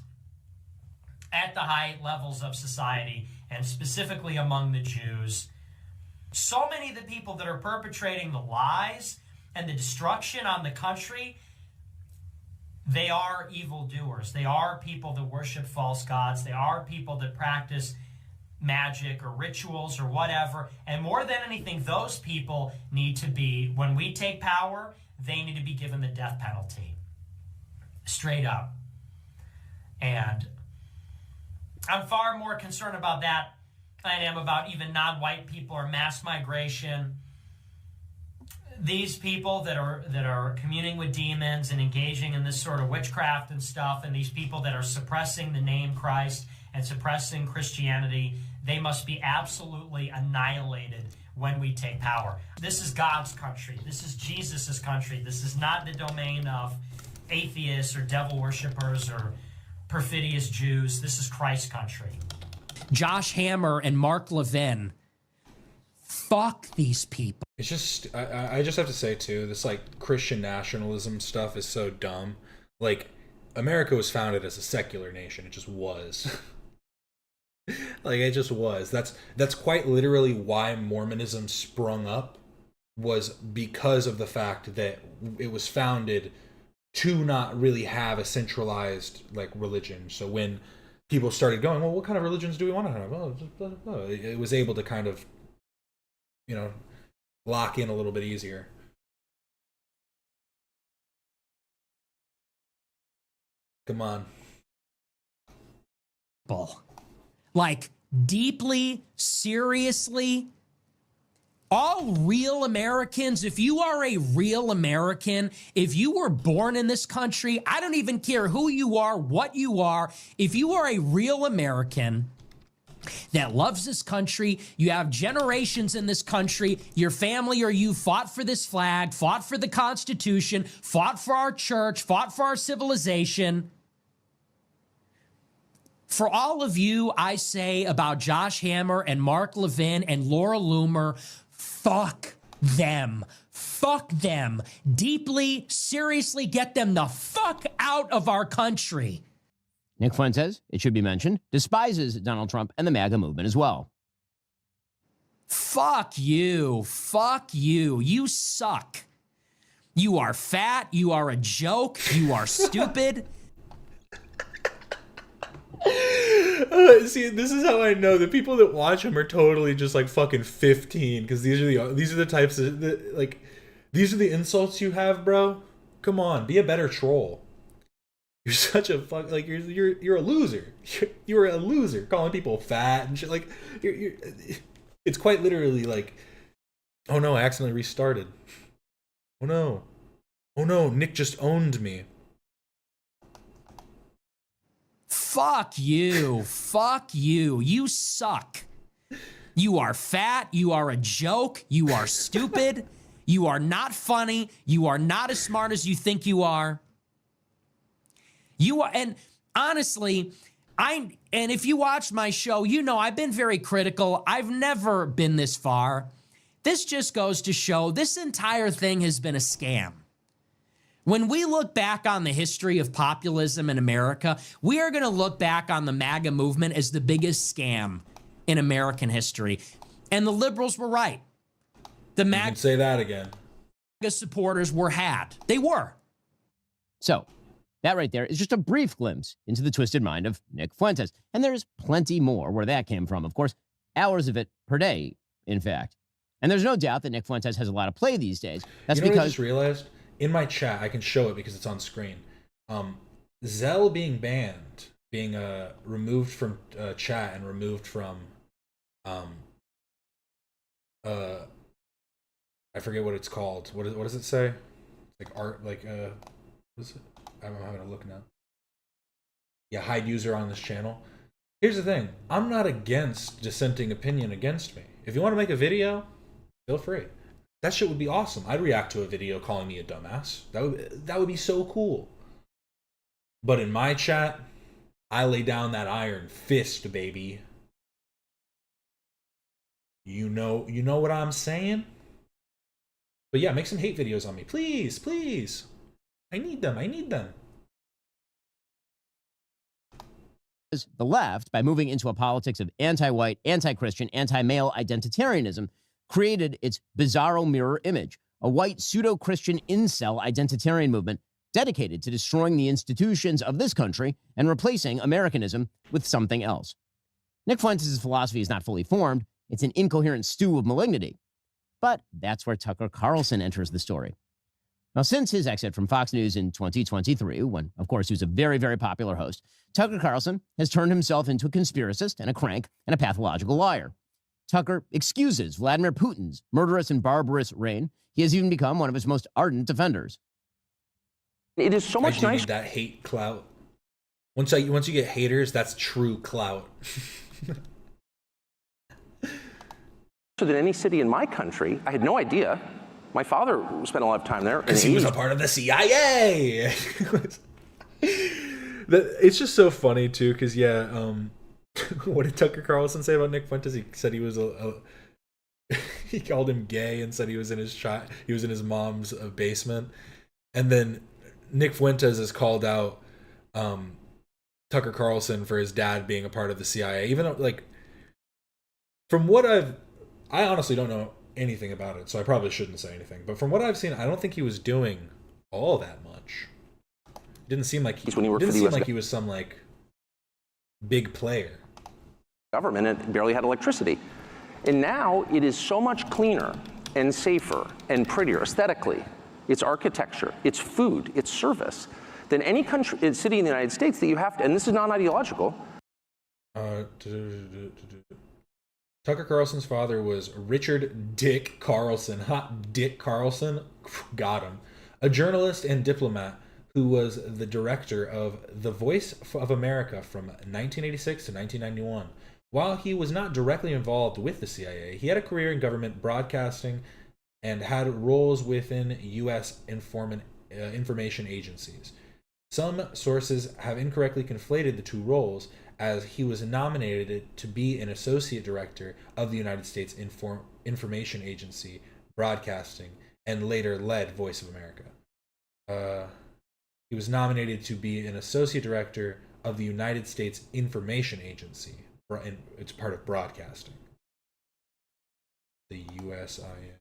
Speaker 4: at the high levels of society, and specifically among the Jews. So many of the people that are perpetrating the lies and the destruction on the country, they are evildoers. They are people that worship false gods. They are people that practice magic or rituals or whatever. And more than anything, those people need to be, when we take power, they need to be given the death penalty. Straight up. And I'm far more concerned about that than I am about even non-white people or mass migration. These people that are communing with demons and engaging in this sort of witchcraft and stuff, and these people that are suppressing the name Christ and suppressing Christianity, they must be absolutely annihilated when we take power. This is God's country. This is Jesus's country. This is not the domain of atheists or devil worshippers or perfidious Jews. This is Christ's country. Josh Hammer and Mark Levin, fuck these people.
Speaker 1: It's just, I just have to say too, this like Christian nationalism stuff is so dumb. Like, America was founded as a secular nation. It just was. Like, it just was. That's quite literally why Mormonism sprung up, was because of the fact that it was founded to not really have a centralized like religion. So when people started going, well, what kind of religions do we want to have? Oh, it was able to kind of, you know, lock in a little bit easier. Come on.
Speaker 4: Like, deeply, seriously All real Americans, if you are a real American, if you were born in this country, I don't even care who you are, what you are, if you are a real American that loves this country, you have generations in this country, your family or you fought for this flag, fought for the Constitution, fought for our church, fought for our civilization. For all of you, I say about Josh Hammer and Mark Levin and Laura Loomer, fuck them. Fuck them. Deeply, seriously get them the fuck out of our country.
Speaker 2: Nick Fuentes, it should be mentioned, despises Donald Trump and the MAGA movement as well.
Speaker 4: Fuck you. Fuck you. You suck. You are fat. You are a joke. You are stupid.
Speaker 1: See, this is how I know the people that watch him are totally just like fucking 15, because these are the types of these are the insults you have, bro. Come on, be a better troll. You're such a fuck, like you're a loser. You're a loser calling people fat and shit. Like you're it's quite literally like, oh no, I accidentally restarted. Oh no, Nick just owned me.
Speaker 4: Fuck you. Fuck you. You suck. You are fat. You are a joke. You are stupid. You are not funny. You are not as smart as you think you are. You are, and honestly, and if you watch my show, you know I've been very critical. I've never been this far. This just goes to show this entire thing has been a scam. When we look back on the history of populism in America, we are going to look back on the MAGA movement as the biggest scam in American history. And the liberals were right. The
Speaker 1: You can say that again.
Speaker 4: MAGA supporters were had. They were.
Speaker 2: So, that right there is just a brief glimpse into the twisted mind of Nick Fuentes. And there's plenty more where that came from. Of course, hours of it per day, in fact. And there's no doubt that Nick Fuentes has a lot of play these days. That's
Speaker 1: What I
Speaker 2: because
Speaker 1: just realized? In my chat, I can show it because it's on screen. Zell being banned, being removed from chat and removed from I forget what it's called. What does it say? Like art, like what is it? I'm having a look now. Yeah, hide user on this channel. Here's the thing. I'm not against dissenting opinion against me. If you want to make a video, feel free. That shit would be awesome. I'd react to a video calling me a dumbass. That would be so cool. But in my chat, I lay down that iron fist, baby. You know what I'm saying? But yeah, make some hate videos on me. Please, please. I need them.
Speaker 2: the left, by moving into a politics of anti-white, anti-Christian, anti-male identitarianism, created its bizarro mirror image, a white pseudo-Christian incel identitarian movement dedicated to destroying the institutions of this country and replacing Americanism with something else. Nick Fuentes' philosophy is not fully formed. It's an incoherent stew of malignity. But that's where Tucker Carlson enters the story. Now, since his exit from Fox News in 2023, when, of course, he was a very, very popular host, Tucker Carlson has turned himself into a conspiracist and a crank and a pathological liar. Tucker excuses Vladimir Putin's murderous and barbarous reign. He has even become one of his most ardent defenders.
Speaker 5: It is so much
Speaker 1: I do
Speaker 5: nicer
Speaker 1: need that hate clout. Once you get haters, that's true clout.
Speaker 5: than any city in my country. I had no idea. My father spent a lot of time there.
Speaker 1: Because he was a part of the CIA. It's just so funny too, because what did Tucker Carlson say about Nick Fuentes? He said he was he called him gay and said he was in his mom's basement. And then Nick Fuentes has called out Tucker Carlson for his dad being a part of the CIA. Even though, like, from what I honestly don't know anything about it, so I probably shouldn't say anything. But from what I've seen, I don't think he was doing all that much. Didn't seem like he was some like big player.
Speaker 5: Government, it barely had electricity. And now it is so much cleaner and safer and prettier aesthetically. Its architecture, its food, its service, than any country, city in the United States that you have to, and this is non-ideological.
Speaker 1: Tucker Carlson's father was Richard Dick Carlson. Hot Dick Carlson. Got him. A journalist and diplomat who was the director of The Voice of America from 1986 to 1991. While he was not directly involved with the CIA, he had a career in government broadcasting and had roles within U.S. information agencies. Some sources have incorrectly conflated the two roles, as he was nominated to be an associate director of the United States Information Agency Broadcasting and later led Voice of America. He was nominated to be an associate director of the United States Information Agency. It's part of broadcasting. The USIA.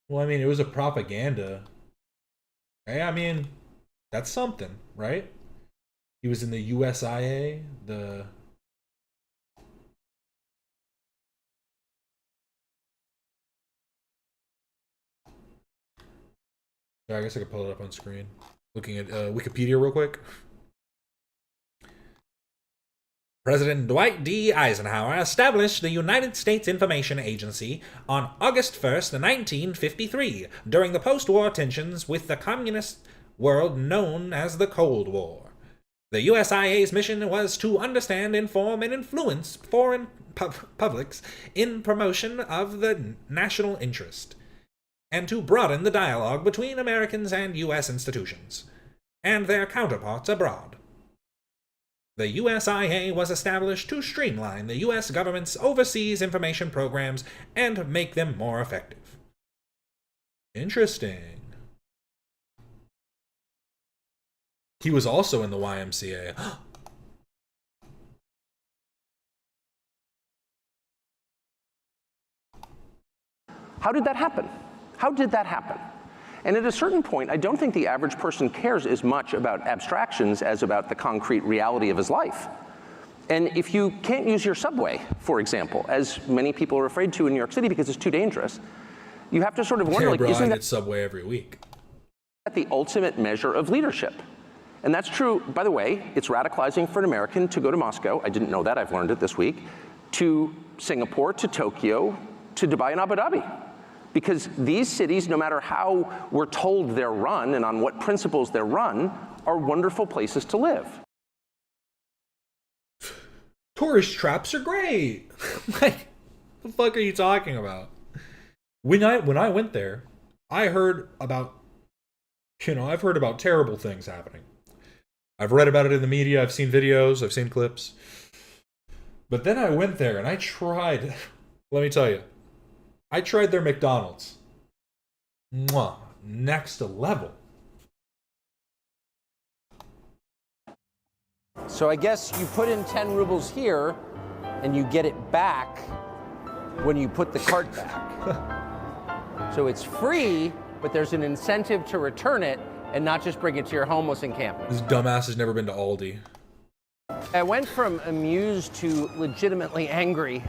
Speaker 1: Well, I mean, it was a propaganda. I mean, that's something, right? He was in the USIA, I guess I could pull it up on screen. Looking at Wikipedia real quick. President Dwight D. Eisenhower established the United States Information Agency on August 1st, 1953, during the post-war tensions with the communist world known as the Cold War. The USIA's mission was to understand, inform, and influence foreign publics in promotion of the national interest, and to broaden the dialogue between Americans and U.S. institutions, and their counterparts abroad. The USIA was established to streamline the U.S. government's overseas information programs and make them more effective. Interesting. He was also in the YMCA.
Speaker 5: How did that happen? How did that happen? And at a certain point, I don't think the average person cares as much about abstractions as about the concrete reality of his life. And if you can't use your subway, for example, as many people are afraid to in New York City because it's too dangerous, you have to sort of wonder,
Speaker 1: Isn't that subway every week?
Speaker 5: The ultimate measure of leadership? And that's true, by the way, it's radicalizing for an American to go to Moscow, I didn't know that, I've learned it this week, to Singapore, to Tokyo, to Dubai and Abu Dhabi. Because these cities, no matter how we're told they're run and on what principles they're run, are wonderful places to live.
Speaker 1: Tourist traps are great. Like, what the fuck are you talking about? When I went there, I heard about, I've heard about terrible things happening. I've read about it in the media, I've seen videos, I've seen clips. But then I went there and I tried, let me tell you, I tried their McDonald's. Mwah. Next level.
Speaker 6: So I guess you put in 10 rubles here and you get it back when you put the cart back. So it's free, but there's an incentive to return it and not just bring it to your homeless encampment.
Speaker 1: This dumbass has never been to Aldi.
Speaker 6: I went from amused to legitimately angry.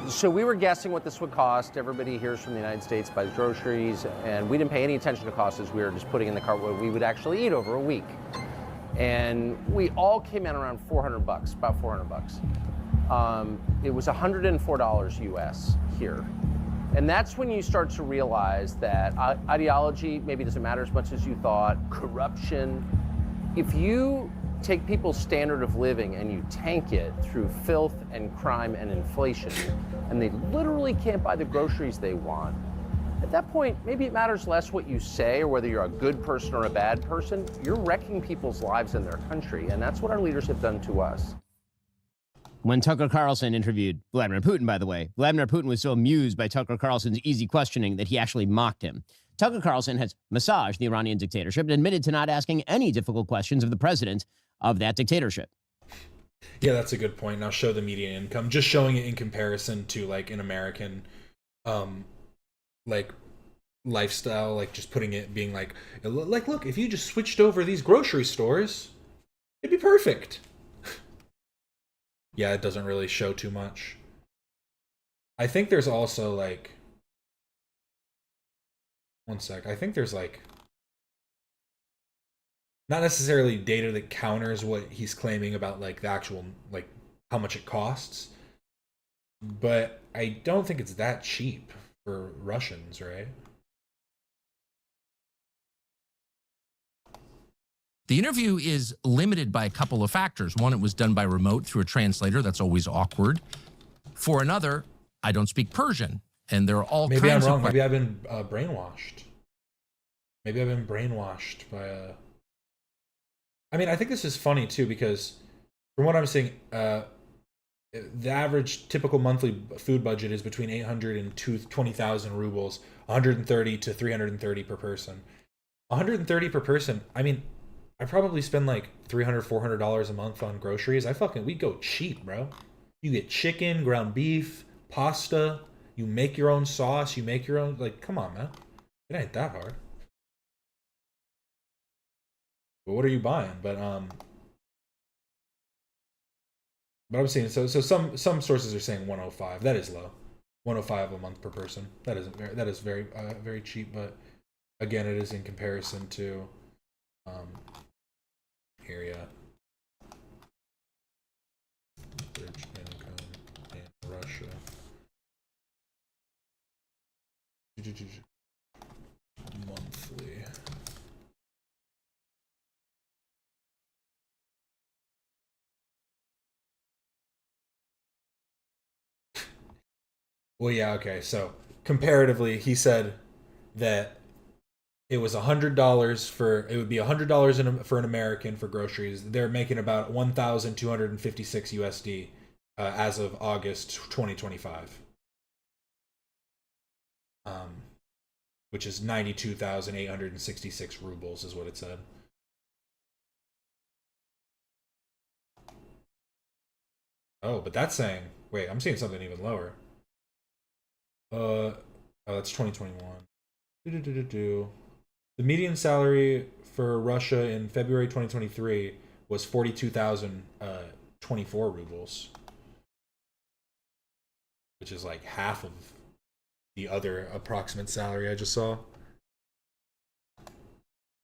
Speaker 6: So we were guessing what this would cost. Everybody hears from the United States, buys groceries, and we didn't pay any attention to costs as we were just putting in the cart what we would actually eat over a week. And we all came in around $400, about $400. It was $104 US here. And that's when you start to realize that ideology maybe doesn't matter as much as you thought, corruption. If you take people's standard of living and you tank it through filth and crime and inflation, and they literally can't buy the groceries they want, at that point, maybe it matters less what you say or whether you're a good person or a bad person. You're wrecking people's lives in their country, and that's what our leaders have done to us.
Speaker 2: When Tucker Carlson interviewed Vladimir Putin, by the way, Vladimir Putin was so amused by Tucker Carlson's easy questioning that he actually mocked him. Tucker Carlson has massaged the Iranian dictatorship and admitted to not asking any difficult questions of the president of that dictatorship.
Speaker 1: Yeah, that's a good point. Now show the median income, just showing it in comparison to like an American, like lifestyle, like just putting it being like look, if you just switched over these grocery stores, it'd be perfect. Yeah, it doesn't really show too much. I think there's also like, one sec. I think there's like not necessarily data that counters what he's claiming about like the actual like how much it costs, but I don't think it's that cheap for Russians, right?
Speaker 7: The interview is limited by a couple of factors. One, it was done by remote through a translator. That's always awkward. For another, I don't speak Persian, and there are all
Speaker 1: Maybe I'm
Speaker 7: kinds
Speaker 1: wrong.
Speaker 7: of
Speaker 1: Maybe I've been brainwashed. Maybe I've been brainwashed by a. I mean, I think this is funny too because, from what I'm seeing, the average typical monthly food budget is between 800 and 20,000 rubles, 130 to 330 per person. 130 per person. I mean, I probably spend like $300, $400 a month on groceries. We go cheap, bro. You get chicken, ground beef, pasta. You make your own sauce. You make your own. Like, come on, man. It ain't that hard. But what are you buying? But I'm seeing so some sources are saying 105. That is low. 105 a month per person. That is very very cheap. But again, it is in comparison to area average income in Russia. Monthly. Well, yeah, okay. So comparatively, he said that it was $100 for it would be $100 for an American for groceries. They're making about 1,256 USD as of August 2025, which is 92,866 rubles, is what it said. Oh, but that's saying wait, I'm seeing something even lower. Oh, that's 2021. The median salary for Russia in February 2023 was 42,024 rubles, which is like half of the other approximate salary I just saw.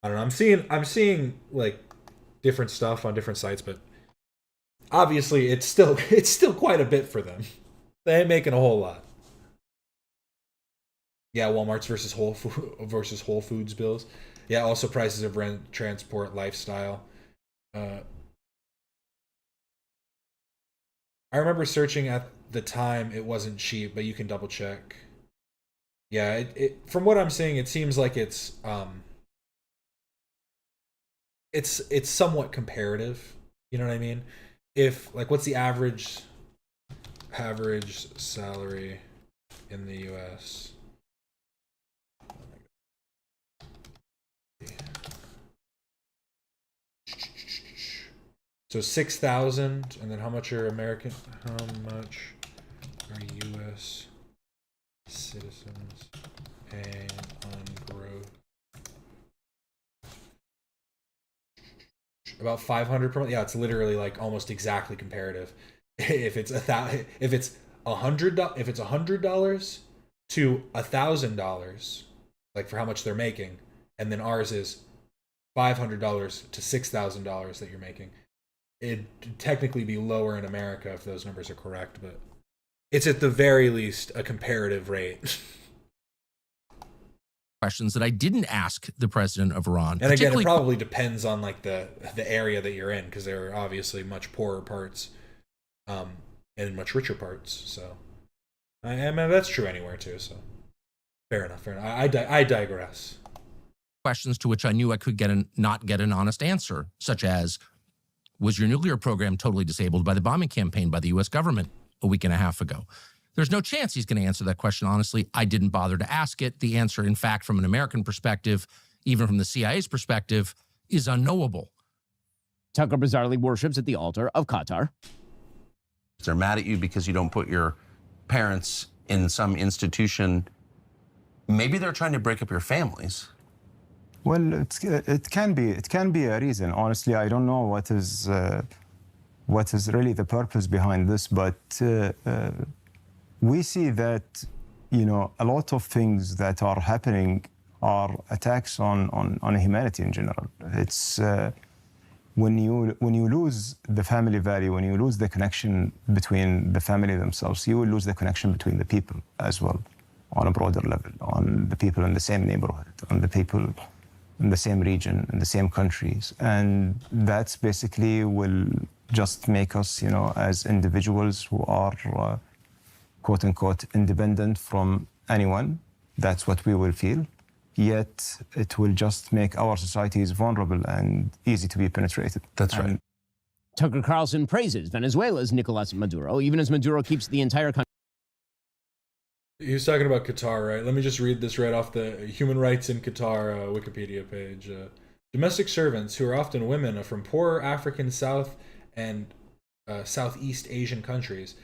Speaker 1: I don't know. I'm seeing like different stuff on different sites, but obviously it's still quite a bit for them. They ain't making a whole lot. Yeah, Walmart's versus Whole Foods bills. Yeah, also prices of rent, transport, lifestyle. I remember searching at the time. It wasn't cheap, but you can double check. Yeah, it from what I'm seeing, it seems like it's somewhat comparative. You know what I mean? If like, what's the average salary in the U.S.? So 6,000, and then how much are American? How much are U.S. citizens paying on growth? About 500 per month. Yeah, it's literally like almost exactly comparative. If it's $100 to $1,000, like for how much they're making, and then ours is $500 to $6,000 that you're making. It'd technically be lower in America if those numbers are correct, but it's at the very least a comparative rate.
Speaker 7: questions that I didn't ask the president of Iran.
Speaker 1: And again, it probably depends on like the area that you're in, because there are obviously much poorer parts and much richer parts. So I mean, that's true anywhere too. So fair enough. I digress.
Speaker 7: Questions to which I knew I could not get an honest answer, such as, was your nuclear program totally disabled by the bombing campaign by the U.S. government a week and a half ago? There's no chance he's going to answer that question honestly. I didn't bother to ask it. The answer, in fact, from an American perspective, even from the CIA's perspective, is unknowable.
Speaker 2: Tucker bizarrely worships at the altar of Qatar.
Speaker 6: They're mad at you because you don't put your parents in some institution. Maybe they're trying to break up your families.
Speaker 8: Well, it can be a reason. Honestly, I don't know what is really the purpose behind this, but we see that, you know, a lot of things that are happening are attacks on humanity in general. It's when you lose the family value, when you lose the connection between the family themselves, you will lose the connection between the people as well, on a broader level, on the people in the same neighborhood, on the people in the same region, in the same countries. And that's basically will just make us, as individuals who are quote unquote independent from anyone, that's what we will feel. Yet it will just make our societies vulnerable and easy to be penetrated.
Speaker 7: That's right.
Speaker 2: Tucker Carlson praises Venezuela's Nicolas Maduro, even as Maduro keeps the entire country.
Speaker 1: He was talking about Qatar, right? Let me just read this right off the Human Rights in Qatar Wikipedia page. Domestic servants, who are often women, are from poorer African, South and Southeast Asian countries,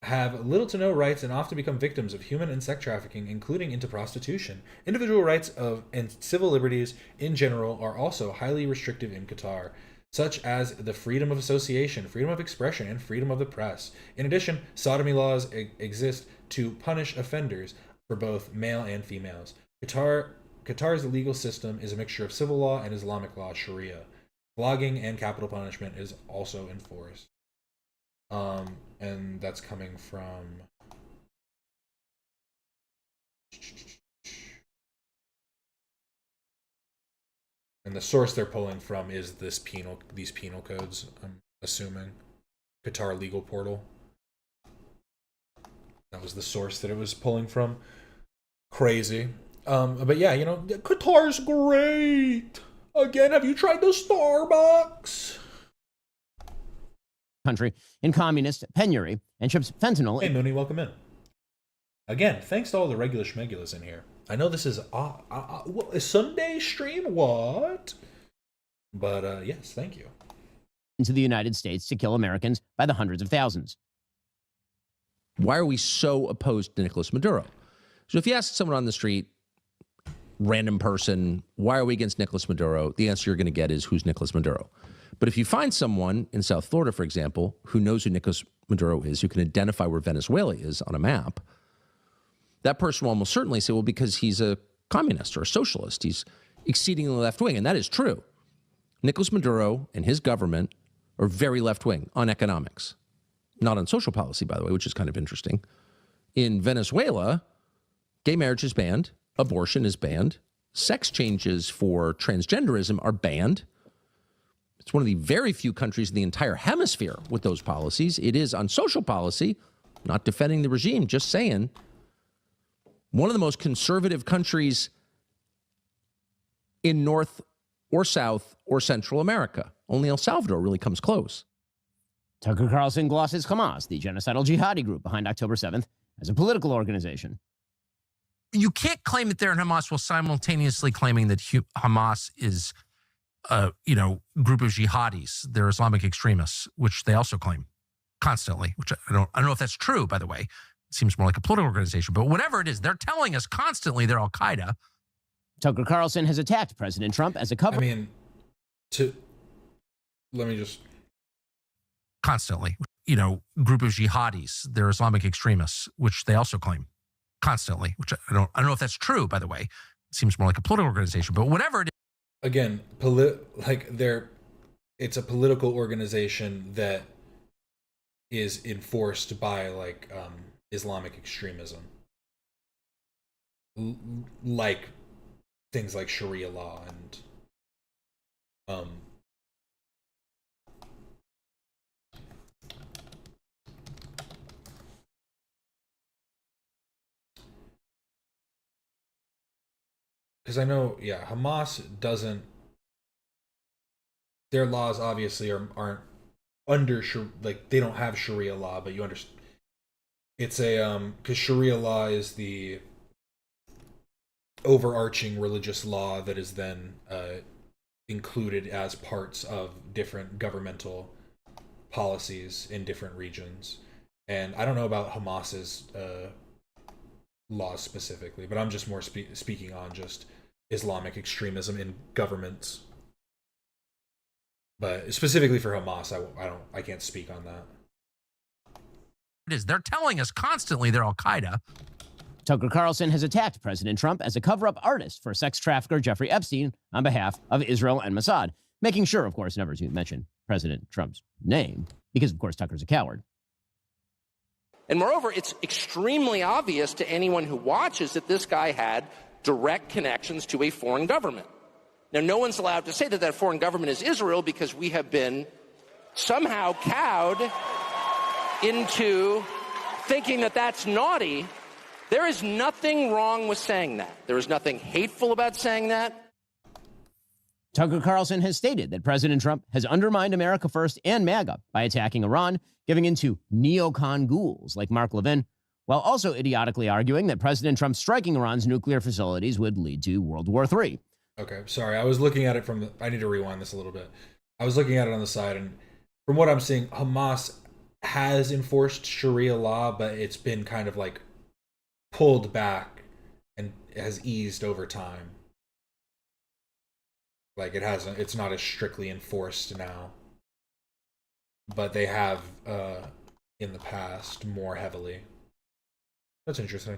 Speaker 1: have little to no rights and often become victims of human and sex trafficking, including into prostitution. Individual rights and civil liberties in general are also highly restrictive in Qatar, such as the freedom of association, freedom of expression, and freedom of the press. In addition, sodomy laws exist to punish offenders for both male and females. Qatar's legal system is a mixture of civil law and Islamic law, Sharia. Flogging and capital punishment is also enforced. And that's coming from and the source they're pulling from is these penal codes, I'm assuming. Qatar legal portal. That was the source that it was pulling from. Crazy. But yeah, Qatar's great. Again, have you tried the Starbucks?
Speaker 2: Country in communist penury and ships fentanyl.
Speaker 1: Hey, Mooney, welcome in. Again, thanks to all the regular schmegulas in here. I know this is a Sunday stream, what? But yes, thank you.
Speaker 2: Into the United States to kill Americans by the hundreds of thousands.
Speaker 7: Why are we so opposed to Nicolas Maduro? So if you ask someone on the street, random person, why are we against Nicolas Maduro? The answer you're going to get is, who's Nicolas Maduro? But if you find someone in South Florida, for example, who knows who Nicolas Maduro is, who can identify where Venezuela is on a map, that person will almost certainly say, well, because he's a communist or a socialist, he's exceedingly left-wing, and that is true. Nicolas Maduro and his government are very left-wing on economics, not on social policy, by the way, which is kind of interesting. In Venezuela, gay marriage is banned, abortion is banned, sex changes for transgenderism are banned. It's one of the very few countries in the entire hemisphere with those policies. It is on social policy, not defending the regime, just saying, one of the most conservative countries in North or South or Central America. Only El Salvador really comes close.
Speaker 2: Tucker Carlson glosses Hamas, the genocidal jihadi group behind October 7th, as a political organization.
Speaker 7: You can't claim that they're in Hamas while simultaneously claiming that Hamas is a group of jihadis. They're Islamic extremists, which they also claim constantly, which I don't know if that's true, by the way. It seems more like a political organization, but whatever it is, they're telling us constantly they're Al-Qaeda.
Speaker 2: Tucker Carlson has attacked President Trump as a cover.
Speaker 1: Let me just
Speaker 7: Constantly, group of jihadis. They're Islamic extremists, which they also claim constantly, which I don't know if that's true, by the way. It seems more like a political organization, but whatever it is.
Speaker 1: Again, it's a political organization that is enforced by Islamic extremism, like things like Sharia law and because I know, Hamas doesn't. Their laws obviously aren't under they don't have Sharia law, but you understand. It's a because Sharia law is the overarching religious law that is then included as parts of different governmental policies in different regions. And I don't know about Hamas's laws specifically, but I'm just more speaking on just Islamic extremism in governments. But specifically for Hamas, I can't speak on that.
Speaker 7: It is. They're telling us constantly they're Al-Qaeda.
Speaker 2: Tucker Carlson has attacked President Trump as a cover-up artist for sex trafficker Jeffrey Epstein on behalf of Israel and Mossad, making sure, of course, never to mention President Trump's name, because, of course, Tucker's a coward.
Speaker 5: And moreover, it's extremely obvious to anyone who watches that this guy had direct connections to a foreign government. Now, no one's allowed to say that that foreign government is Israel because we have been somehow cowed into thinking that that's naughty. There is nothing wrong with saying that. There is nothing hateful about saying that.
Speaker 2: Tucker Carlson has stated that President Trump has undermined America First and MAGA by attacking Iran, giving in to neocon ghouls like Mark Levin, while also idiotically arguing that President Trump striking Iran's nuclear facilities would lead to World War III.
Speaker 1: Okay, sorry. I was looking at it from the... I need to rewind this a little bit. I was looking at it on the side, and from what I'm seeing, Hamas has enforced Sharia law, but it's been kind of like pulled back and has eased over time. Like it's not as strictly enforced now. But they have, in the past, more heavily. That's interesting.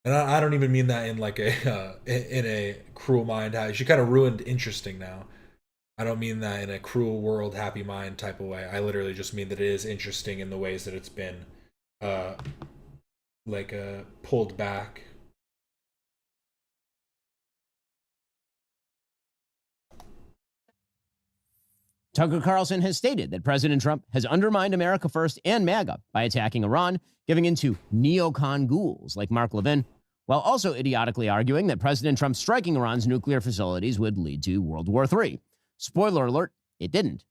Speaker 1: And I don't even mean that in like a in a cruel mind. She kind of ruined interesting now. I don't mean that in a cruel world, happy mind type of way. I literally just mean that it is interesting in the ways that it's been, pulled back.
Speaker 2: Tucker Carlson has stated that President Trump has undermined America First and MAGA by attacking Iran, giving in to neocon ghouls like Mark Levin, while also idiotically arguing that President Trump striking Iran's nuclear facilities would lead to World War III. Spoiler alert, it didn't.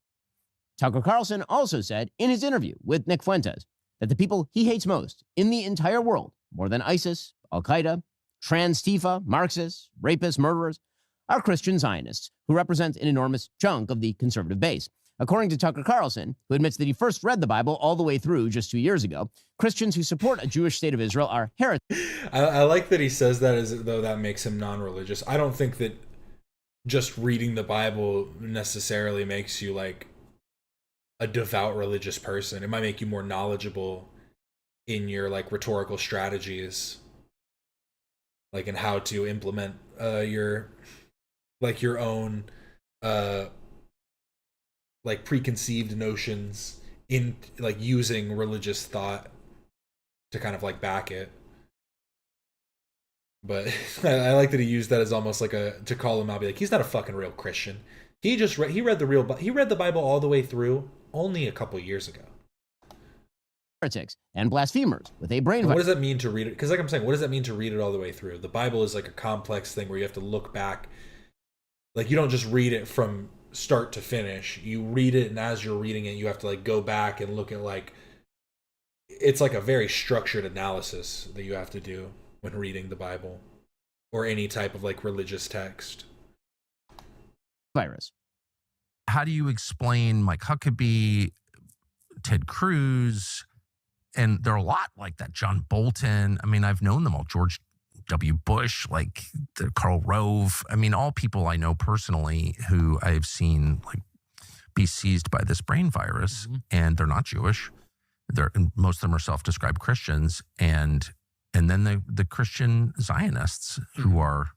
Speaker 2: Tucker Carlson also said in his interview with Nick Fuentes that the people he hates most in the entire world, more than ISIS, Al-Qaeda, Trans-Tifa, Marxists, rapists, murderers, are Christian Zionists who represent an enormous chunk of the conservative base. According to Tucker Carlson, who admits that he first read the Bible all the way through just 2 years ago, Christians who support a Jewish state of Israel are heretics.
Speaker 1: I like that he says that as though that makes him non-religious. I don't think that just reading the Bible necessarily makes you like a devout religious person. It might make you more knowledgeable in your like rhetorical strategies, like in how to implement your own like preconceived notions in like using religious thought to kind of like back it. But I like that he used that as almost like to call him out, be like, he's not a fucking real Christian. He read the Bible all the way through only a couple years ago.
Speaker 2: Heretics and blasphemers with a brain virus.
Speaker 1: What does that mean to read it? Because like I'm saying, what does that mean to read it all the way through? The Bible is like a complex thing where you have to look back. Like you don't just read it from start to finish. You read it, and as you're reading it, you have to like go back and look at like, it's like a very structured analysis that you have to do when reading the Bible or any type of like religious text.
Speaker 2: Virus.
Speaker 7: How do you explain Mike Huckabee, Ted Cruz, and there are a lot like that, John Bolton? I mean, I've known them all, George W. Bush, like Karl Rove. I mean, all people I know personally who I've seen like be seized by this brain virus, and they're not Jewish. Most of them are self-described Christians, and then the Christian Zionists who are,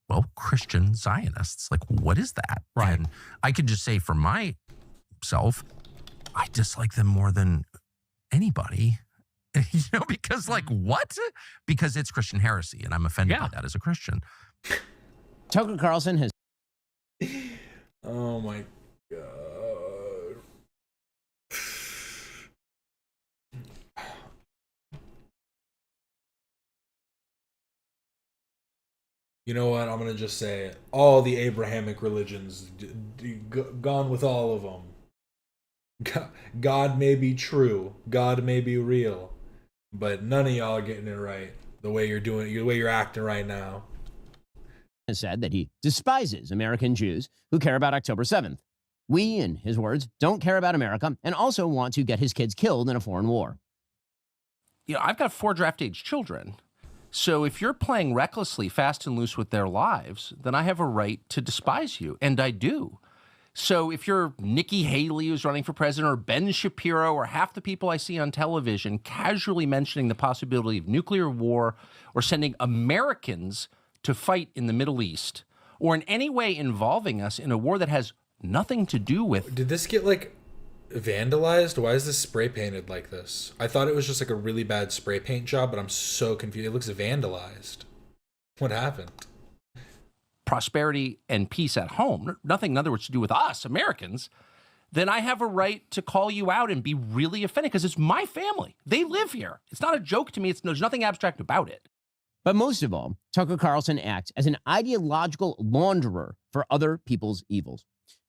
Speaker 7: well, Christian Zionists. Like, what is that?
Speaker 2: Right.
Speaker 7: And I could just say for myself, I dislike them more than anybody. You know, because like what? Because it's Christian heresy, and I'm offended by that as a Christian.
Speaker 2: Tucker Carlson has.
Speaker 1: Oh my God. You know what? I'm gonna just say it. All the Abrahamic religions, gone with all of them. God may be true, God may be real, but none of y'all are getting it right. The way you're doing it, the way you're acting right now.
Speaker 2: Has said that he despises American Jews who care about October 7th. We, in his words, don't care about America and also want to get his kids killed in a foreign war.
Speaker 5: You know, I've got 4 draft-age children. So if you're playing recklessly, fast and loose with their lives, then I have a right to despise you, and I do. So if you're Nikki Haley, who's running for president, or Ben Shapiro, or half the people I see on television casually mentioning the possibility of nuclear war or sending Americans to fight in the Middle East, or in any way involving us in a war that has nothing to do with...
Speaker 1: Did this get, like, vandalized? Why is this spray painted like this? I thought it was just, like, a really bad spray paint job, but I'm so confused. It looks vandalized. What happened?
Speaker 5: prosperity and peace at home, nothing in other words to do with us, Americans, then I have a right to call you out and be really offended because it's my family. They live here. It's not a joke to me. There's nothing abstract about it.
Speaker 2: But most of all, Tucker Carlson acts as an ideological launderer for other people's evils.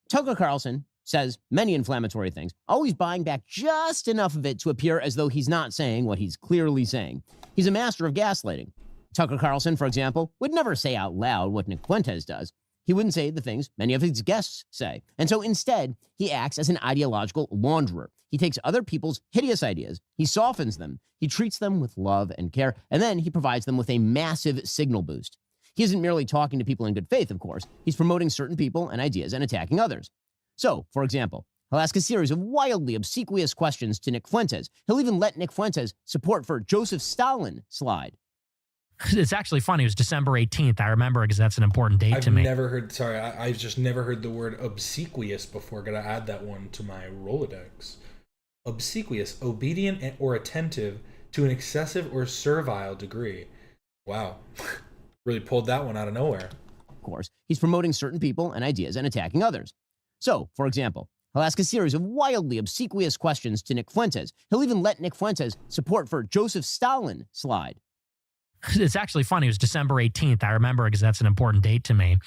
Speaker 2: Tucker Carlson says many inflammatory things, always buying back just enough of it to appear as though he's not saying what he's clearly saying. He's a master of gaslighting. Tucker Carlson, for example, would never say out loud what Nick Fuentes does. He wouldn't say the things many of his guests say. And so instead, he acts as an ideological launderer. He takes other people's hideous ideas, he softens them, he treats them with love and care, and then he provides them with a massive signal boost. He isn't merely talking to people in good faith, of course. He's promoting certain people and ideas and attacking others. So, for example, he'll ask a series of wildly obsequious questions to Nick Fuentes. He'll even let Nick Fuentes' support for Joseph Stalin slide.
Speaker 4: It's actually funny. It was December 18th. I remember because that's an important date to me.
Speaker 1: I've just never heard the word obsequious before. Gotta add that one to my Rolodex. Obsequious, obedient or attentive to an excessive or servile degree. Wow. Really pulled that one out of nowhere.
Speaker 2: Of course, he's promoting certain people and ideas and attacking others. So, for example, he'll ask a series of wildly obsequious questions to Nick Fuentes. He'll even let Nick Fuentes' support for Joseph Stalin slide.
Speaker 4: It's actually funny. It was December 18th. I remember because that's an important date to me.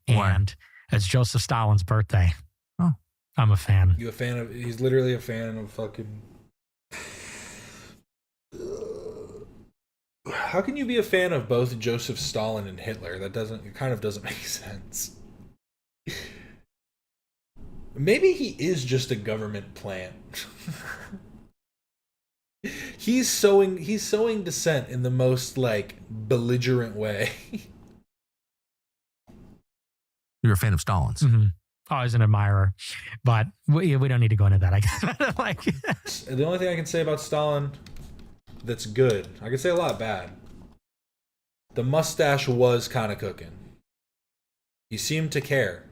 Speaker 4: And it's Joseph Stalin's birthday. Oh, I'm a fan.
Speaker 1: You a fan of? He's literally a fan of fucking. How can you be a fan of both Joseph Stalin and Hitler? It kind of doesn't make sense. Maybe he is just a government plant. He's sowing dissent in the most like belligerent way.
Speaker 7: You're a fan of Stalin's.
Speaker 4: Mm-hmm. I was an admirer, but we don't need to go into that. I guess.
Speaker 1: The only thing I can say about Stalin that's good, I can say a lot bad. The mustache was kind of cooking. He seemed to care.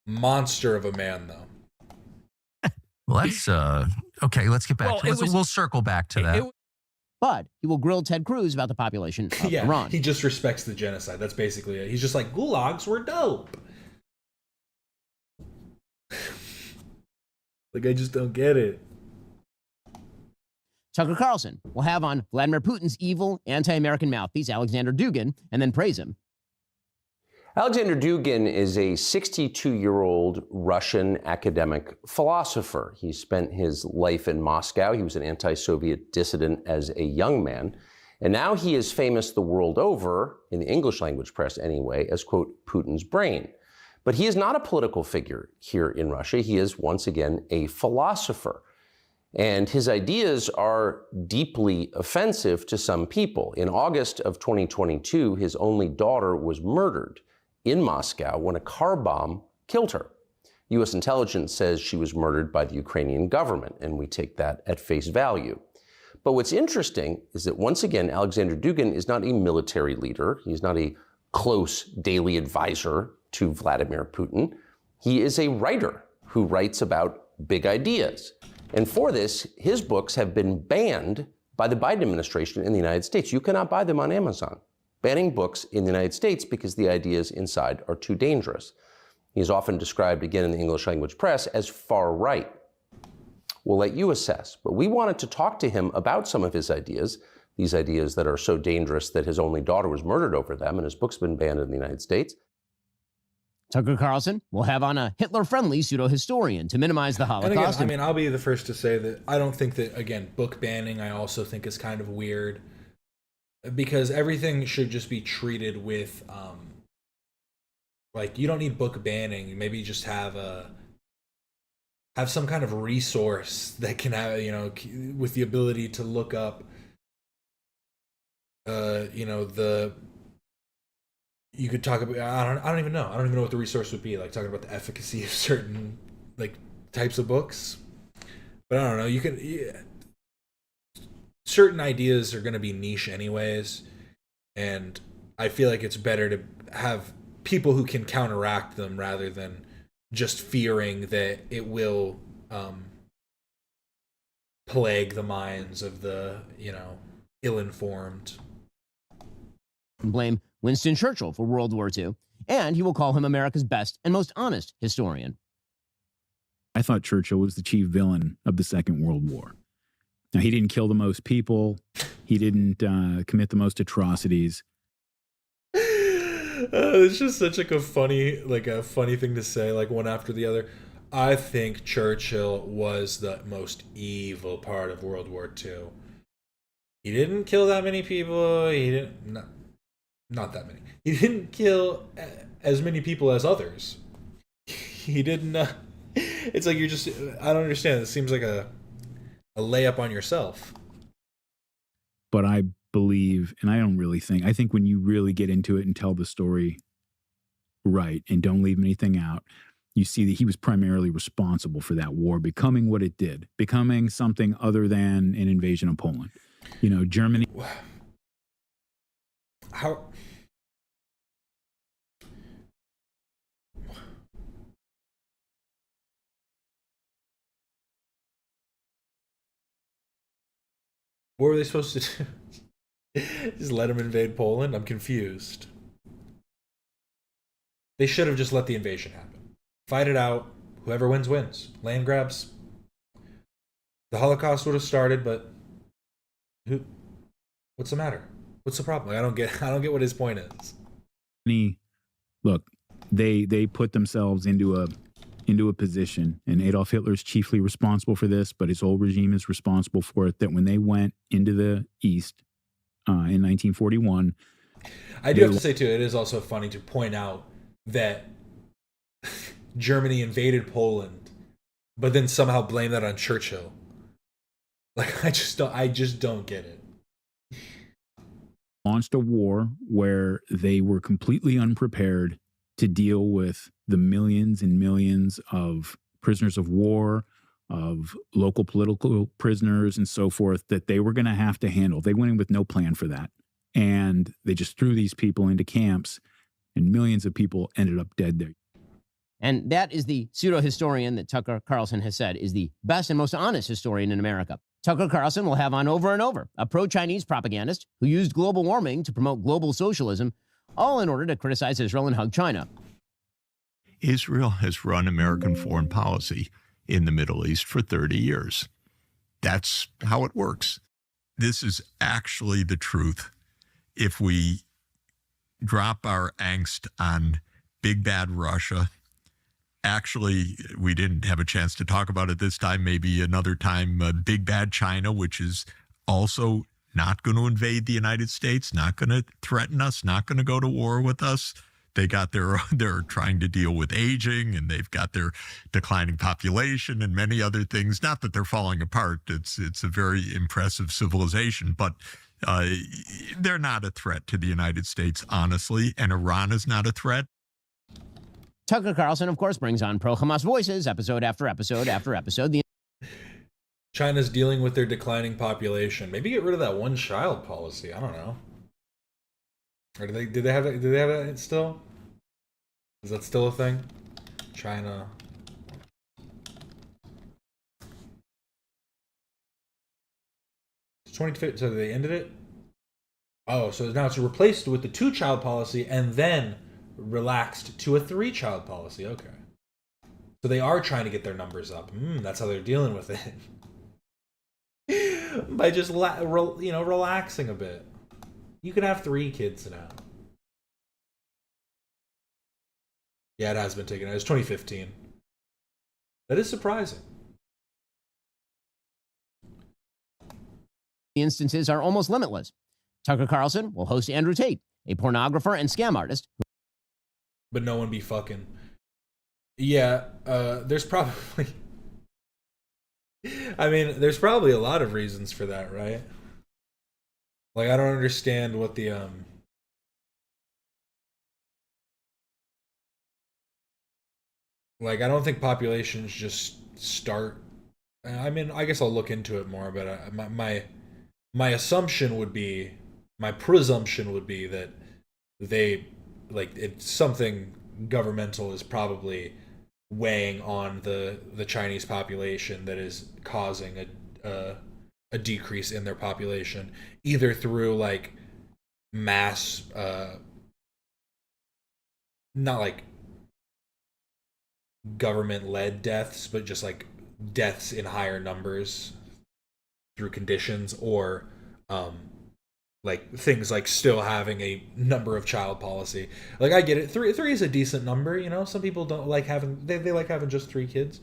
Speaker 1: Monster of a man, though.
Speaker 7: Well, that's okay. Let's get back to it. We'll circle back to that.
Speaker 2: But he will grill Ted Cruz about the population of Iran.
Speaker 1: He just respects the genocide. That's basically it. He's just like, gulags were dope. Like, I just don't get it.
Speaker 2: Tucker Carlson will have on Vladimir Putin's evil, anti-American mouthpiece, Alexander Dugin, and then praise him.
Speaker 5: Alexander Dugin is a 62-year-old Russian academic philosopher. He spent his life in Moscow. He was an anti-Soviet dissident as a young man. And now he is famous the world over, in the English language press anyway, as, quote, Putin's brain. But he is not a political figure here in Russia. He is, once again, a philosopher. And his ideas are deeply offensive to some people. In August of 2022, his only daughter was murdered in Moscow when a car bomb killed her. U.S. intelligence says she was murdered by the Ukrainian government, and we take that at face value. But what's interesting is that, once again, Alexander Dugin is not a military leader. He's not a close daily advisor to Vladimir Putin. He is a writer who writes about big ideas. And for this, his books have been banned by the Biden administration in the United States. You cannot buy them on Amazon. Banning books in the United States because the ideas inside are too dangerous. He is often described, again in the English language press, as far right. We'll let you assess, but we wanted to talk to him about some of his ideas, these ideas that are so dangerous that his only daughter was murdered over them and his book's been banned in the United States.
Speaker 2: Tucker Carlson will have on a Hitler-friendly pseudo-historian to minimize the Holocaust.
Speaker 1: And again, I'll be the first to say that I don't think that, again, book banning I also think is kind of weird. Because everything should just be treated with, like, you don't need book banning. Maybe just have some kind of resource that can have, with the ability to look up, you could talk about, I don't even know. I don't even know what the resource would be, like talking about the efficacy of certain like types of books. But I don't know. You can, yeah, certain ideas are going to be niche anyways, and I feel like it's better to have people who can counteract them rather than just fearing that it will plague the minds of the, ill-informed.
Speaker 2: Blame Winston Churchill for World War II, and he will call him America's best and most honest historian.
Speaker 9: I thought Churchill was the chief villain of the Second World War. Now, he didn't kill the most people. He didn't commit the most atrocities.
Speaker 1: It's just such like a funny thing to say, like one after the other. I think Churchill was the most evil part of World War II. He didn't kill that many people. He didn't, not that many. He didn't kill as many people as others. He didn't. It's like you're just. I don't understand. It seems like a layup on yourself.
Speaker 9: But I believe, and I think when you really get into it and tell the story right and don't leave anything out, you see that he was primarily responsible for that war becoming what it did, becoming something other than an invasion of Poland. Germany.
Speaker 1: How? What were they supposed to do? Just let him invade Poland? I'm confused. They should have just let the invasion happen. Fight it out. Whoever wins, wins. Land grabs. The Holocaust would have started, but what's the matter? What's the problem? I don't get what his point is.
Speaker 9: Look, they put themselves into a position, and Adolf Hitler is chiefly responsible for this, but his whole regime is responsible for it, that when they went into the East in 1941...
Speaker 1: I do have to say, too, it is also funny to point out that Germany invaded Poland, but then somehow blame that on Churchill. Like, I just don't get it.
Speaker 9: Launched a war where they were completely unprepared to deal with the millions and millions of prisoners of war, of local political prisoners and so forth that they were going to have to handle. They went in with no plan for that. And they just threw these people into camps, and millions of people ended up dead there.
Speaker 2: And that is the pseudo-historian that Tucker Carlson has said is the best and most honest historian in America. Tucker Carlson will have on over and over a pro-Chinese propagandist who used global warming to promote global socialism, all in order to criticize Israel and hug China.
Speaker 10: Israel has run American foreign policy in the Middle East for 30 years. That's how it works. This is actually the truth. If we drop our angst on big bad Russia, actually, we didn't have a chance to talk about it this time, maybe another time, big bad China, which is also not going to invade the United States, not going to threaten us, not going to go to war with us. They're trying to deal with aging, and they've got their declining population and many other things. Not that they're falling apart. It's a very impressive civilization, but they're not a threat to the United States, honestly, and Iran is not a threat.
Speaker 2: Tucker Carlson, of course, brings on pro-Hamas voices episode after episode after episode.
Speaker 1: China's dealing with their declining population. Maybe get rid of that one-child policy. I don't know. Or did they have that still? Is that still a thing? China. So they ended it? Oh, so now it's replaced with the two-child policy and then relaxed to a three-child policy. Okay. So they are trying to get their numbers up. That's how they're dealing with it. By just relaxing a bit. You can have 3 kids now. Yeah, it has been taken out. It was 2015. That is surprising.
Speaker 2: The instances are almost limitless. Tucker Carlson will host Andrew Tate, a pornographer and scam artist.
Speaker 1: But no one be fucking. Yeah, there's probably... there's probably a lot of reasons for that, right? Like, I don't understand what the Like, I don't think populations just start. I mean, I guess I'll look into it more, but my assumption would be, my presumption would be that they, like, it's something governmental is probably weighing on the Chinese population that is causing a decrease in their population, either through like mass, not like government led deaths, but just like deaths in higher numbers through conditions, or um, like things like still having a number of child policy. Like, I get it, three is a decent number. You know, some people don't like having, they like having just 3 kids,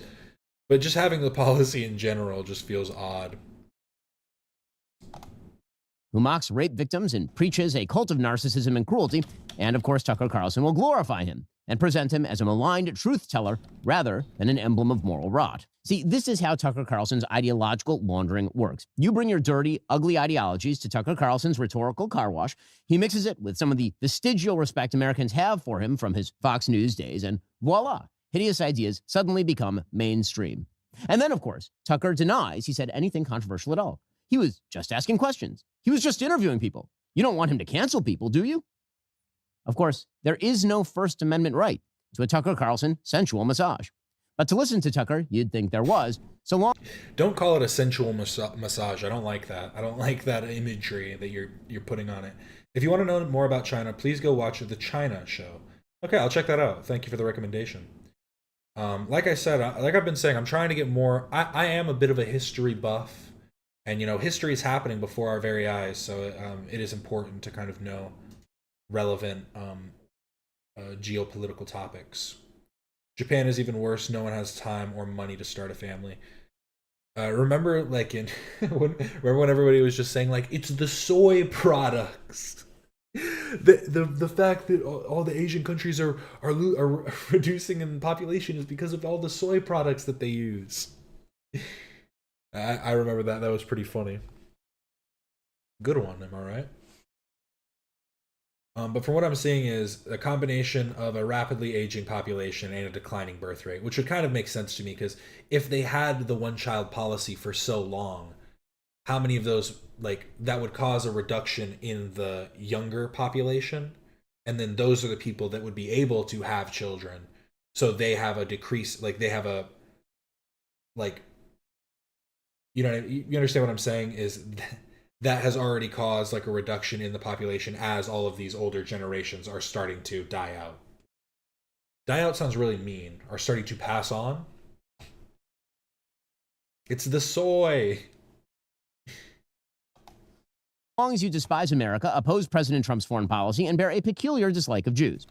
Speaker 1: but just having the policy in general just feels odd.
Speaker 2: Who mocks rape victims and preaches a cult of narcissism and cruelty. And of course, Tucker Carlson will glorify him and present him as a maligned truth teller rather than an emblem of moral rot. See, this is how Tucker Carlson's ideological laundering works. You bring your dirty, ugly ideologies to Tucker Carlson's rhetorical car wash. He mixes it with some of the vestigial respect Americans have for him from his Fox News days, and voila, hideous ideas suddenly become mainstream. And then, of course, Tucker denies he said anything controversial at all. He was just asking questions. He was just interviewing people. You don't want him to cancel people, do you? Of course, there is no First Amendment right to a Tucker Carlson sensual massage. But to listen to Tucker, you'd think there was, so long.
Speaker 1: Don't call it a sensual massage. I don't like that. I don't like that imagery that you're putting on it. If you want to know more about China, please go watch the China show. Okay, I'll check that out. Thank you for the recommendation. Like I said, like I've been saying, I'm trying to get more. I am a bit of a history buff, and you know, history is happening before our very eyes, so it is important to kind of know relevant geopolitical topics. Japan is even worse. No one has time or money to start a family. Remember, like in remember when everybody was just saying like it's the soy products, the fact that all the Asian countries are reducing in population is because of all the soy products that they use. I remember that. That was pretty funny. Good one, am I right? But from what I'm seeing is a combination of a rapidly aging population and a declining birth rate, which would kind of make sense to me, because if they had the one-child policy for so long, how many of those, like, that would cause a reduction in the younger population, and then those are the people that would be able to have children, so they have a decrease, like, they have a, like, you know, you understand what I'm saying, is that has already caused like a reduction in the population as all of these older generations are starting to die out. Die out sounds really mean. Are starting to pass on. It's the soy.
Speaker 2: As long as you despise America, oppose President Trump's foreign policy, and bear a peculiar dislike of Jews.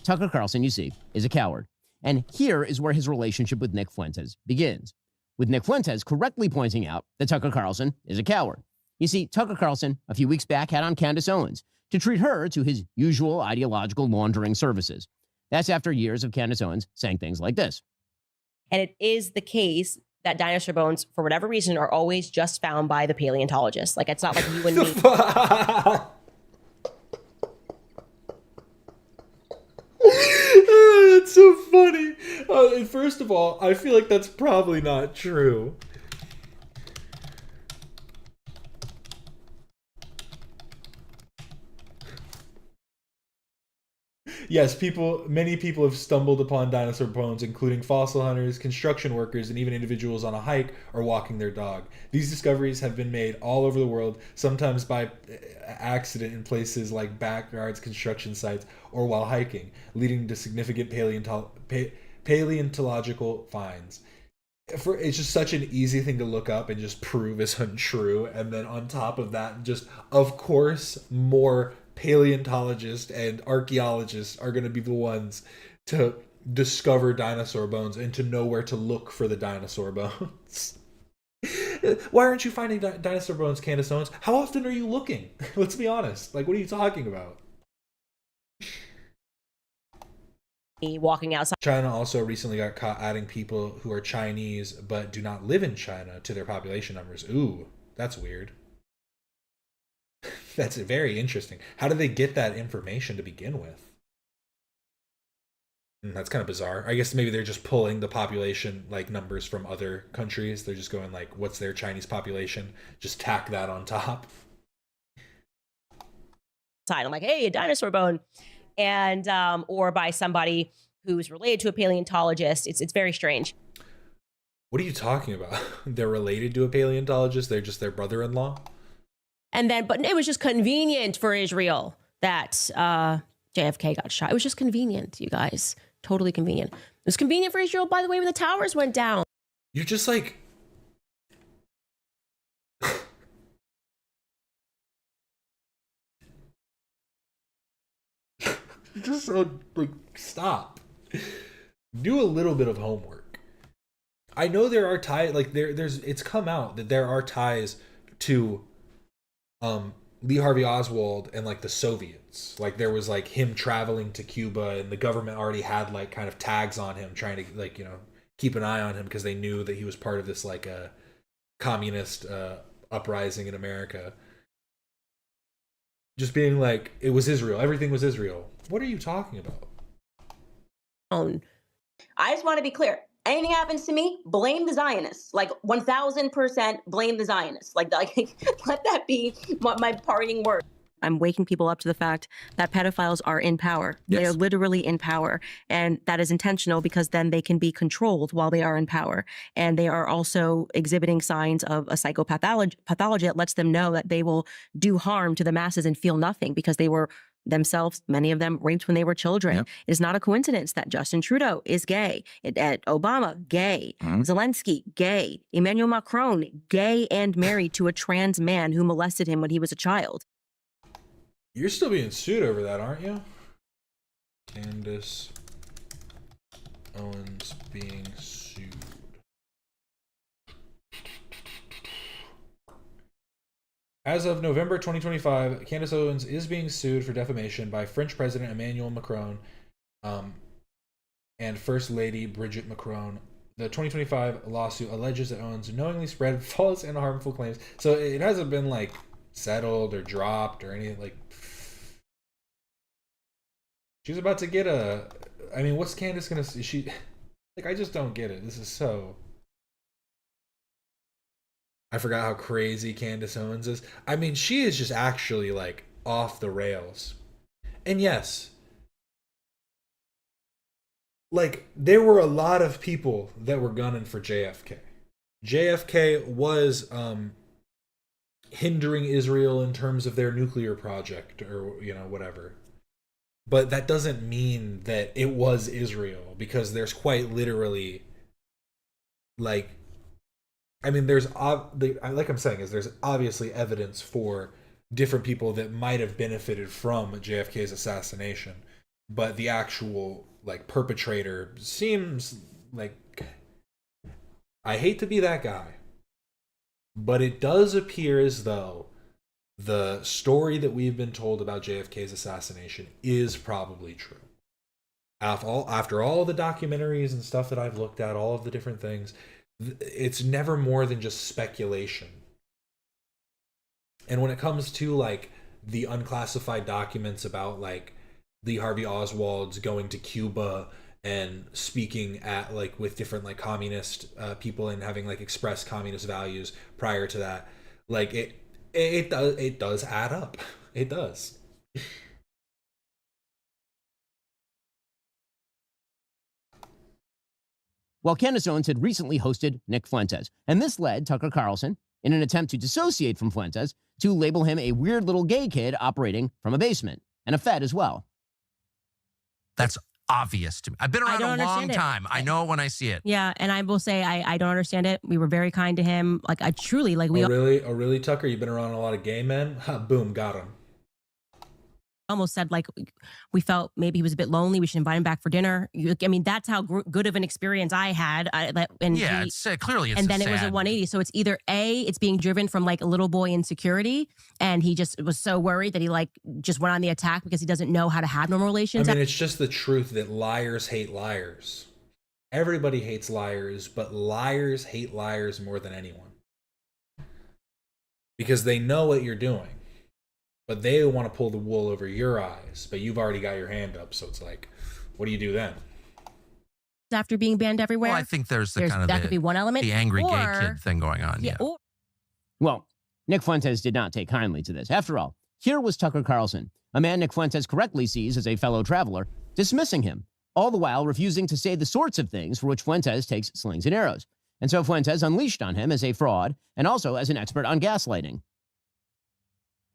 Speaker 2: Tucker Carlson, you see, is a coward. And here is where his relationship with Nick Fuentes begins, with Nick Fuentes correctly pointing out that Tucker Carlson is a coward. You see, Tucker Carlson, a few weeks back, had on Candace Owens to treat her to his usual ideological laundering services. That's after years of Candace Owens saying things like this.
Speaker 11: And it is the case that dinosaur bones, for whatever reason, are always just found by the paleontologists. Like, it's not like you and me.
Speaker 1: That's so funny. First of all, I feel like that's probably not true. Yes, many people have stumbled upon dinosaur bones, including fossil hunters, construction workers, and even individuals on a hike or walking their dog. These discoveries have been made all over the world, sometimes by accident in places like backyards, construction sites, or while hiking, leading to significant paleontological finds. It's just such an easy thing to look up and just prove is untrue, and then on top of that, just, of course, more paleontologists and archaeologists are going to be the ones to discover dinosaur bones and to know where to look for the dinosaur bones. Why aren't you finding dinosaur bones, Candace Owens? How often are you looking? Let's be honest. Like, what are you talking about?
Speaker 11: Walking outside.
Speaker 1: China also recently got caught adding people who are Chinese but do not live in China to their population numbers. Ooh, that's weird. That's very interesting. How did they get that information to begin with? That's kind of bizarre. I guess maybe they're just pulling the population like numbers from other countries. They're just going like, what's their Chinese population? Just tack that on top.
Speaker 11: I'm like, hey, a dinosaur bone, and or by somebody who's related to a paleontologist. It's very strange.
Speaker 1: What are you talking about? They're related to a paleontologist. They're just their brother-in-law.
Speaker 11: And then, but it was just convenient for Israel that JFK got shot. It was just convenient, you guys. Totally convenient. It was convenient for Israel, by the way, when the towers went down.
Speaker 1: You're just like... just so, like, stop. Do a little bit of homework. I know there are ties, like, there's it's come out that there are ties to Lee Harvey Oswald and like the Soviets. Like there was like him traveling to Cuba, and the government already had like kind of tags on him, trying to like, you know, keep an eye on him because they knew that he was part of this like a communist uprising in America. Just being like, it was Israel. Everything was Israel. What are you talking about?
Speaker 12: I just want to be clear. Anything happens to me, blame the Zionists. Like 1000% blame the Zionists. Like let that be my parting word. I'm waking people up to the fact that pedophiles are in power.
Speaker 7: Yes.
Speaker 12: They are literally in power. And that is intentional because then they can be controlled while they are in power. And they are also exhibiting signs of a psychopathology that lets them know that they will do harm to the masses and feel nothing because they were themselves, many of them, raped when they were children.
Speaker 7: Yep.
Speaker 12: It is not a coincidence that Justin Trudeau is gay. Obama, gay. Zelensky, gay. Emmanuel Macron, gay and married to a trans man who molested him when he was a child.
Speaker 1: You're still being sued over that, aren't you? Candace Owens being sued. As of November 2025, Candace Owens is being sued for defamation by French President Emmanuel Macron and First Lady Brigitte Macron. The 2025 lawsuit alleges that Owens knowingly spread false and harmful claims. So it hasn't been like settled or dropped or anything. Like, she's about to get a... I mean, what's Candace gonna... She... Like, I just don't get it. This is so... I forgot how crazy Candace Owens is. I mean, she is just actually, like, off the rails. And yes, like, there were a lot of people that were gunning for JFK. JFK was hindering Israel in terms of their nuclear project or, you know, whatever. But that doesn't mean that it was Israel, because there's quite literally, like, I mean, there's, like I'm saying, is there's obviously evidence for different people that might have benefited from JFK's assassination, but the actual, like, perpetrator seems like, I hate to be that guy, but it does appear as though the story that we've been told about JFK's assassination is probably true. After all the documentaries and stuff that I've looked at, all of the different things, it's never more than just speculation. And when it comes to, like, the unclassified documents about, like, Lee Harvey Oswald's going to Cuba and speaking at, like, with different, like, communist people and having, like, expressed communist values prior to that, like, it does add up. It does.
Speaker 2: Well, Candace Owens had recently hosted Nick Fuentes, and this led Tucker Carlson, in an attempt to dissociate from Fuentes, to label him a weird little gay kid operating from a basement, and a Fed as well.
Speaker 7: That's obvious to me. I've been around a long time.
Speaker 11: It.
Speaker 7: I know it when I see it.
Speaker 11: Yeah, and I will say I don't understand it. We were very kind to him. Like, I truly, like, we
Speaker 1: really, Tucker? You've been around a lot of gay men? Ha, boom, got him.
Speaker 11: almost said, like, we felt maybe he was a bit lonely. We should invite him back for dinner. I mean, that's how good of an experience I had.
Speaker 7: It's clearly it's
Speaker 11: and then
Speaker 7: it
Speaker 11: was a 180. So it's either A, it's being driven from, like, a little boy insecurity, and he just was so worried that he, like, just went on the attack because he doesn't know how to have normal relations.
Speaker 1: I mean, it's just the truth that liars hate liars. Everybody hates liars, but liars hate liars more than anyone. Because they know what you're doing. But they want to pull the wool over your eyes, but you've already got your hand up, so it's like, what do you do then?
Speaker 11: after being banned everywhere.
Speaker 7: Well, I think there's the
Speaker 11: that could be one element.
Speaker 7: the angry gay
Speaker 11: Or-
Speaker 7: kid thing going on. Yeah.
Speaker 11: Or
Speaker 2: Well, Nick Fuentes did not take kindly to this. After all, here was Tucker Carlson, a man Nick Fuentes correctly sees as a fellow traveler, dismissing him, all the while refusing to say the sorts of things for which Fuentes takes slings and arrows. And so Fuentes unleashed on him as a fraud and also as an expert on gaslighting.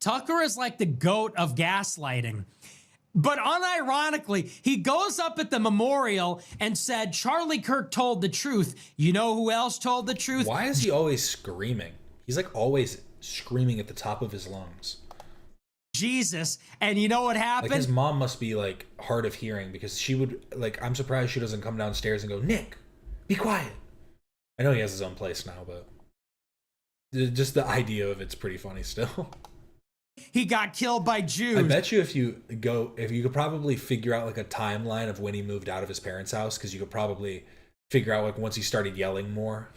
Speaker 4: Tucker is like the goat of gaslighting. But unironically, he goes up at the memorial and said, Charlie Kirk told the truth. You know who else told the truth?
Speaker 1: Why is he always screaming? He's like always screaming at the top of his lungs.
Speaker 4: Jesus. And you know what happened?
Speaker 1: Like his mom must be like hard of hearing, because she would like, I'm surprised she doesn't come downstairs and go, Nick, be quiet. I know he has his own place now, but just the idea of it's pretty funny still.
Speaker 4: He got killed by Jews.
Speaker 1: I bet you if you could probably figure out like a timeline of when he moved out of his parents' house, because you could probably figure out like once he started yelling more.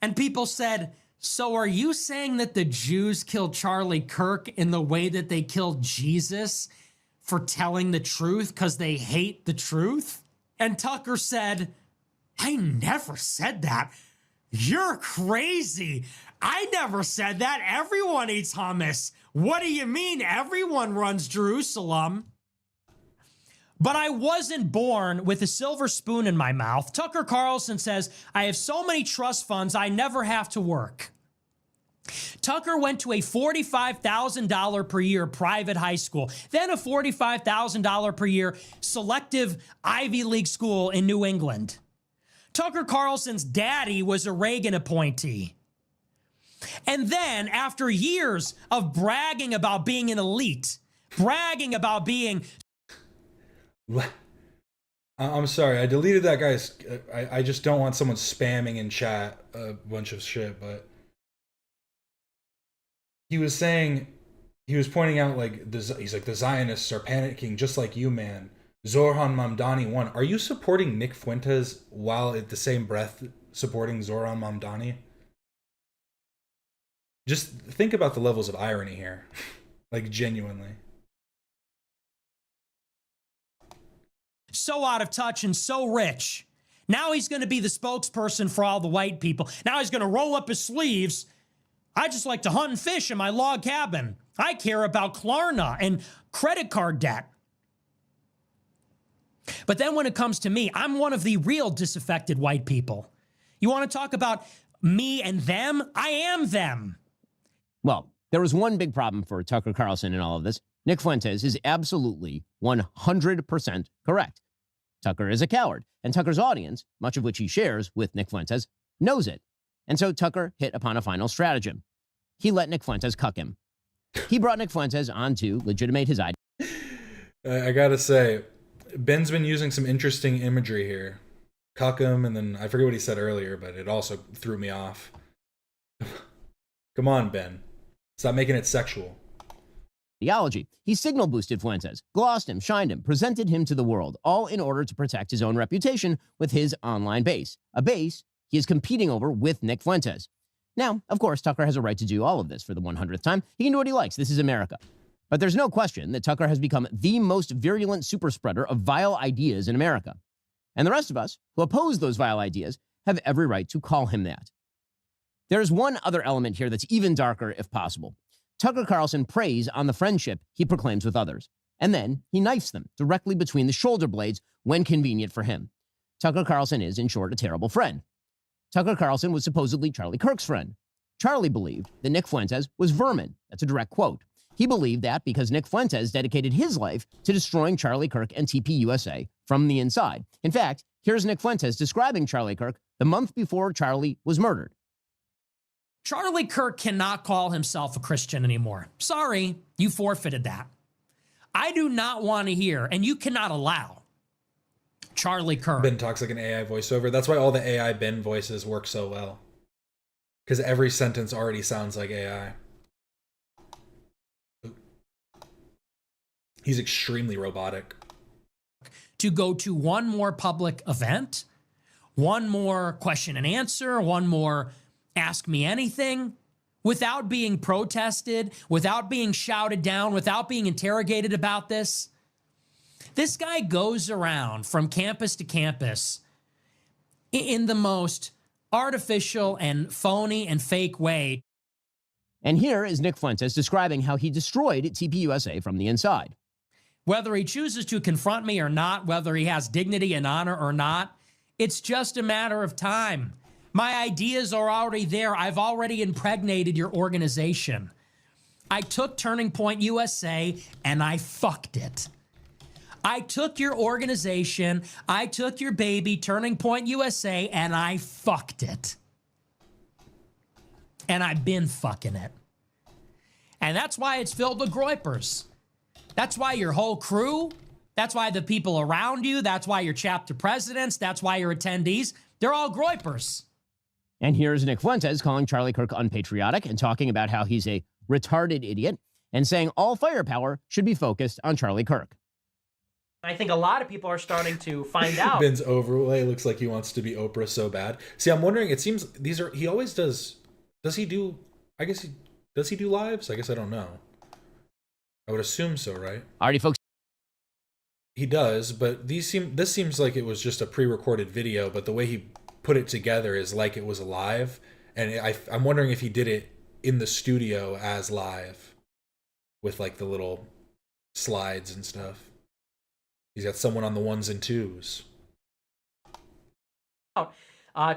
Speaker 4: And people said, so are you saying that the Jews killed Charlie Kirk in the way that they killed Jesus for telling the truth because they hate the truth? And Tucker said, I never said that. You're crazy. I never said that. Everyone eats hummus. What do you mean everyone runs Jerusalem? But I wasn't born with a silver spoon in my mouth. Tucker Carlson says, I have so many trust funds, I never have to work. Tucker went to a $45,000 per year private high school, then a $45,000 per year selective Ivy League school in New England. Tucker Carlson's daddy was a Reagan appointee. And then, after years of bragging about being an elite, bragging about being...
Speaker 1: I'm sorry, I deleted that guy's... I just don't want someone spamming in chat a bunch of shit, but... He was pointing out, like, he's like, the Zionists are panicking just like you, man. Zoran Mamdani won. Are you supporting Nick Fuentes while at the same breath supporting Zoran Mamdani? Just think about the levels of irony here. Like, genuinely.
Speaker 4: So out of touch and so rich. Now he's going to be the spokesperson for all the white people. Now he's going to roll up his sleeves. I just like to hunt and fish in my log cabin. I care about Klarna and credit card debt. But then when it comes to me, I'm one of the real disaffected white people. You want to talk about me and them? I am them.
Speaker 2: Well, there was one big problem for Tucker Carlson in all of this. Nick Fuentes is absolutely 100% correct. Tucker is a coward, and Tucker's audience, much of which he shares with Nick Fuentes, knows it. And so Tucker hit upon a final stratagem. He let Nick Fuentes cuck him. He brought Nick Fuentes on to legitimate his idea.
Speaker 1: I gotta say, Ben's been using some interesting imagery here. Cuck him, and then I forget what he said earlier, but it also threw me off. Come on, Ben. Stop making it sexual.
Speaker 2: Ideology. He signal boosted Fuentes, glossed him, shined him, presented him to the world, all in order to protect his own reputation with his online base. A base he is competing over with Nick Fuentes. Now, of course, Tucker has a right to do all of this for the 100th time. He can do what he likes. This is America. But there's no question that Tucker has become the most virulent super spreader of vile ideas in America. And the rest of us, who oppose those vile ideas, have every right to call him that. There's one other element here that's even darker, if possible. Tucker Carlson preys on the friendship he proclaims with others, and then he knifes them directly between the shoulder blades when convenient for him. Tucker Carlson is, in short, a terrible friend. Tucker Carlson was supposedly Charlie Kirk's friend. Charlie believed that Nick Fuentes was vermin. That's a direct quote. He believed that because Nick Fuentes dedicated his life to destroying Charlie Kirk and TPUSA from the inside. In fact, here's Nick Fuentes describing Charlie Kirk the month before Charlie was murdered.
Speaker 4: Charlie Kirk cannot call himself a Christian anymore. Sorry, you forfeited that. I do not want to hear, and you cannot allow, Charlie Kirk.
Speaker 1: Ben talks like an AI voiceover. That's why all the AI Ben voices work so well. Because every sentence already sounds like AI. He's extremely robotic.
Speaker 4: To go to one more public event, one more question and answer, one more ask me anything, without being protested, without being shouted down, without being interrogated about this. This guy goes around from campus to campus in the most artificial and phony and fake way.
Speaker 2: And here is Nick Fuentes describing how he destroyed TPUSA from the inside.
Speaker 4: Whether he chooses to confront me or not, whether he has dignity and honor or not, it's just a matter of time. My ideas are already there. I've already impregnated your organization. I took Turning Point USA and I fucked it. I took your organization, I took your baby, Turning Point USA, and I fucked it. And I've been fucking it. And that's why it's filled with groypers. That's why your whole crew, that's why the people around you, that's why your chapter presidents, that's why your attendees, they're all groypers.
Speaker 2: And here's Nick Fuentes calling Charlie Kirk unpatriotic and talking about how he's a retarded idiot and saying all firepower should be focused on Charlie Kirk.
Speaker 3: I think a lot of people are starting to find out.
Speaker 1: Ben's overlay looks like he wants to be Oprah so bad. See, I'm wondering, it seems he always does he do, does he do lives? I guess I don't know. I would assume so, right?
Speaker 2: Alrighty, folks.
Speaker 1: He does, but this seems like it was just a pre-recorded video, but the way he put it together is like it was live, and I'm wondering if he did it in the studio as live with like the little slides and stuff. He's got someone on the ones and twos.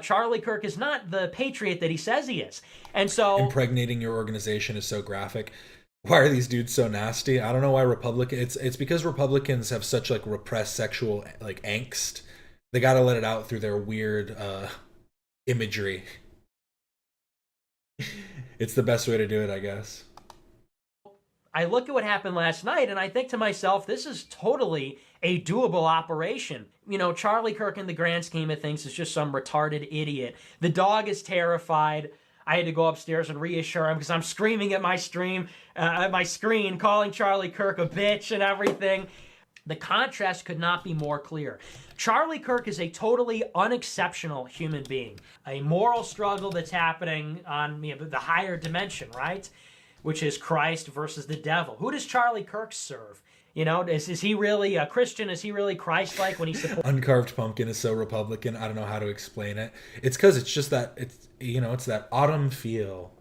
Speaker 3: Charlie Kirk is not the patriot that he says he is. And so
Speaker 1: impregnating your organization is so graphic. Why are these dudes so nasty? I don't know why it's because Republicans have such like repressed sexual like angst. They got to let it out through their weird imagery. It's the best way to do it, I guess.
Speaker 3: I look at what happened last night and I think to myself, this is totally a doable operation. You know, Charlie Kirk in the grand scheme of things is just some retarded idiot. The dog is terrified. I had to go upstairs and reassure him because I'm screaming at my screen, calling Charlie Kirk a bitch and everything. The contrast could not be more clear. Charlie Kirk is a totally unexceptional human being. A moral struggle that's happening on the higher dimension, right? Which is Christ versus the devil. Who does Charlie Kirk serve? You know, is he really a Christian? Is he really Christ-like when he supports?
Speaker 1: Uncarved pumpkin is so Republican. I don't know how to explain it. It's because it's just that it's that autumn feel.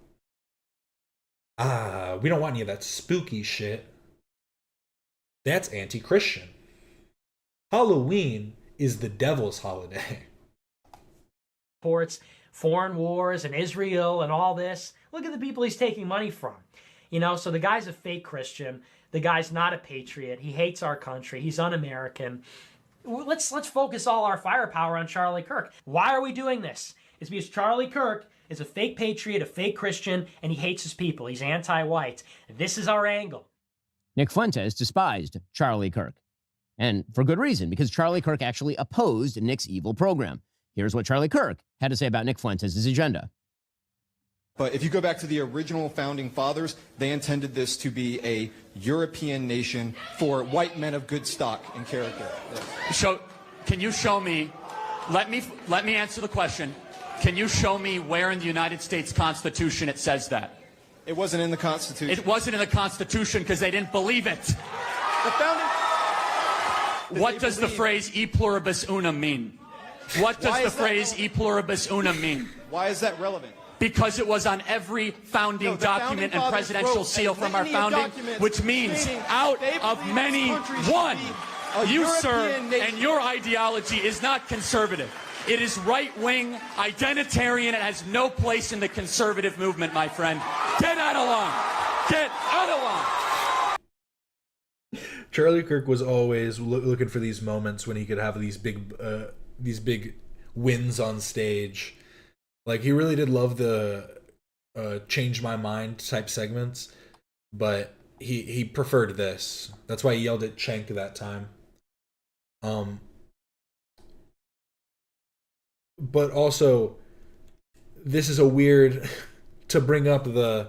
Speaker 1: We don't want any of that spooky shit. That's anti-Christian. Halloween is the devil's holiday.
Speaker 3: Supports foreign wars and Israel and all this. Look at the people he's taking money from. You know, so the guy's a fake Christian. The guy's not a patriot. He hates our country. He's un-American. Let's focus all our firepower on Charlie Kirk. Why are we doing this? It's because Charlie Kirk is a fake patriot, a fake Christian, and he hates his people. He's anti-white. This is our angle.
Speaker 2: Nick Fuentes despised Charlie Kirk. And for good reason, because Charlie Kirk actually opposed Nick's evil program. Here's what Charlie Kirk had to say about Nick Fuentes' agenda.
Speaker 13: But if you go back to the original founding fathers, they intended this to be a European nation for white men of good stock and character.
Speaker 14: So, can you show me, let me answer the question. Can you show me where in the United States Constitution it says that?
Speaker 13: It wasn't in the Constitution.
Speaker 14: It wasn't in the Constitution because they didn't believe it.
Speaker 13: The founding...
Speaker 14: What does the phrase e pluribus unum mean? What does the phrase e pluribus unum mean?
Speaker 13: Why is that relevant?
Speaker 14: Because it was on every founding document and presidential seal from our founding, which means out of many, one. You, sir, and your ideology is not conservative. It is right-wing, identitarian. It has no place in the conservative movement, my friend. Get out of line. Get out of line.
Speaker 1: Charlie Kirk was always looking for these moments when he could have these big wins on stage. Like, he really did love the change my mind type segments, but he preferred this. That's why he yelled at Cenk that time. But also, this is a weird to bring up the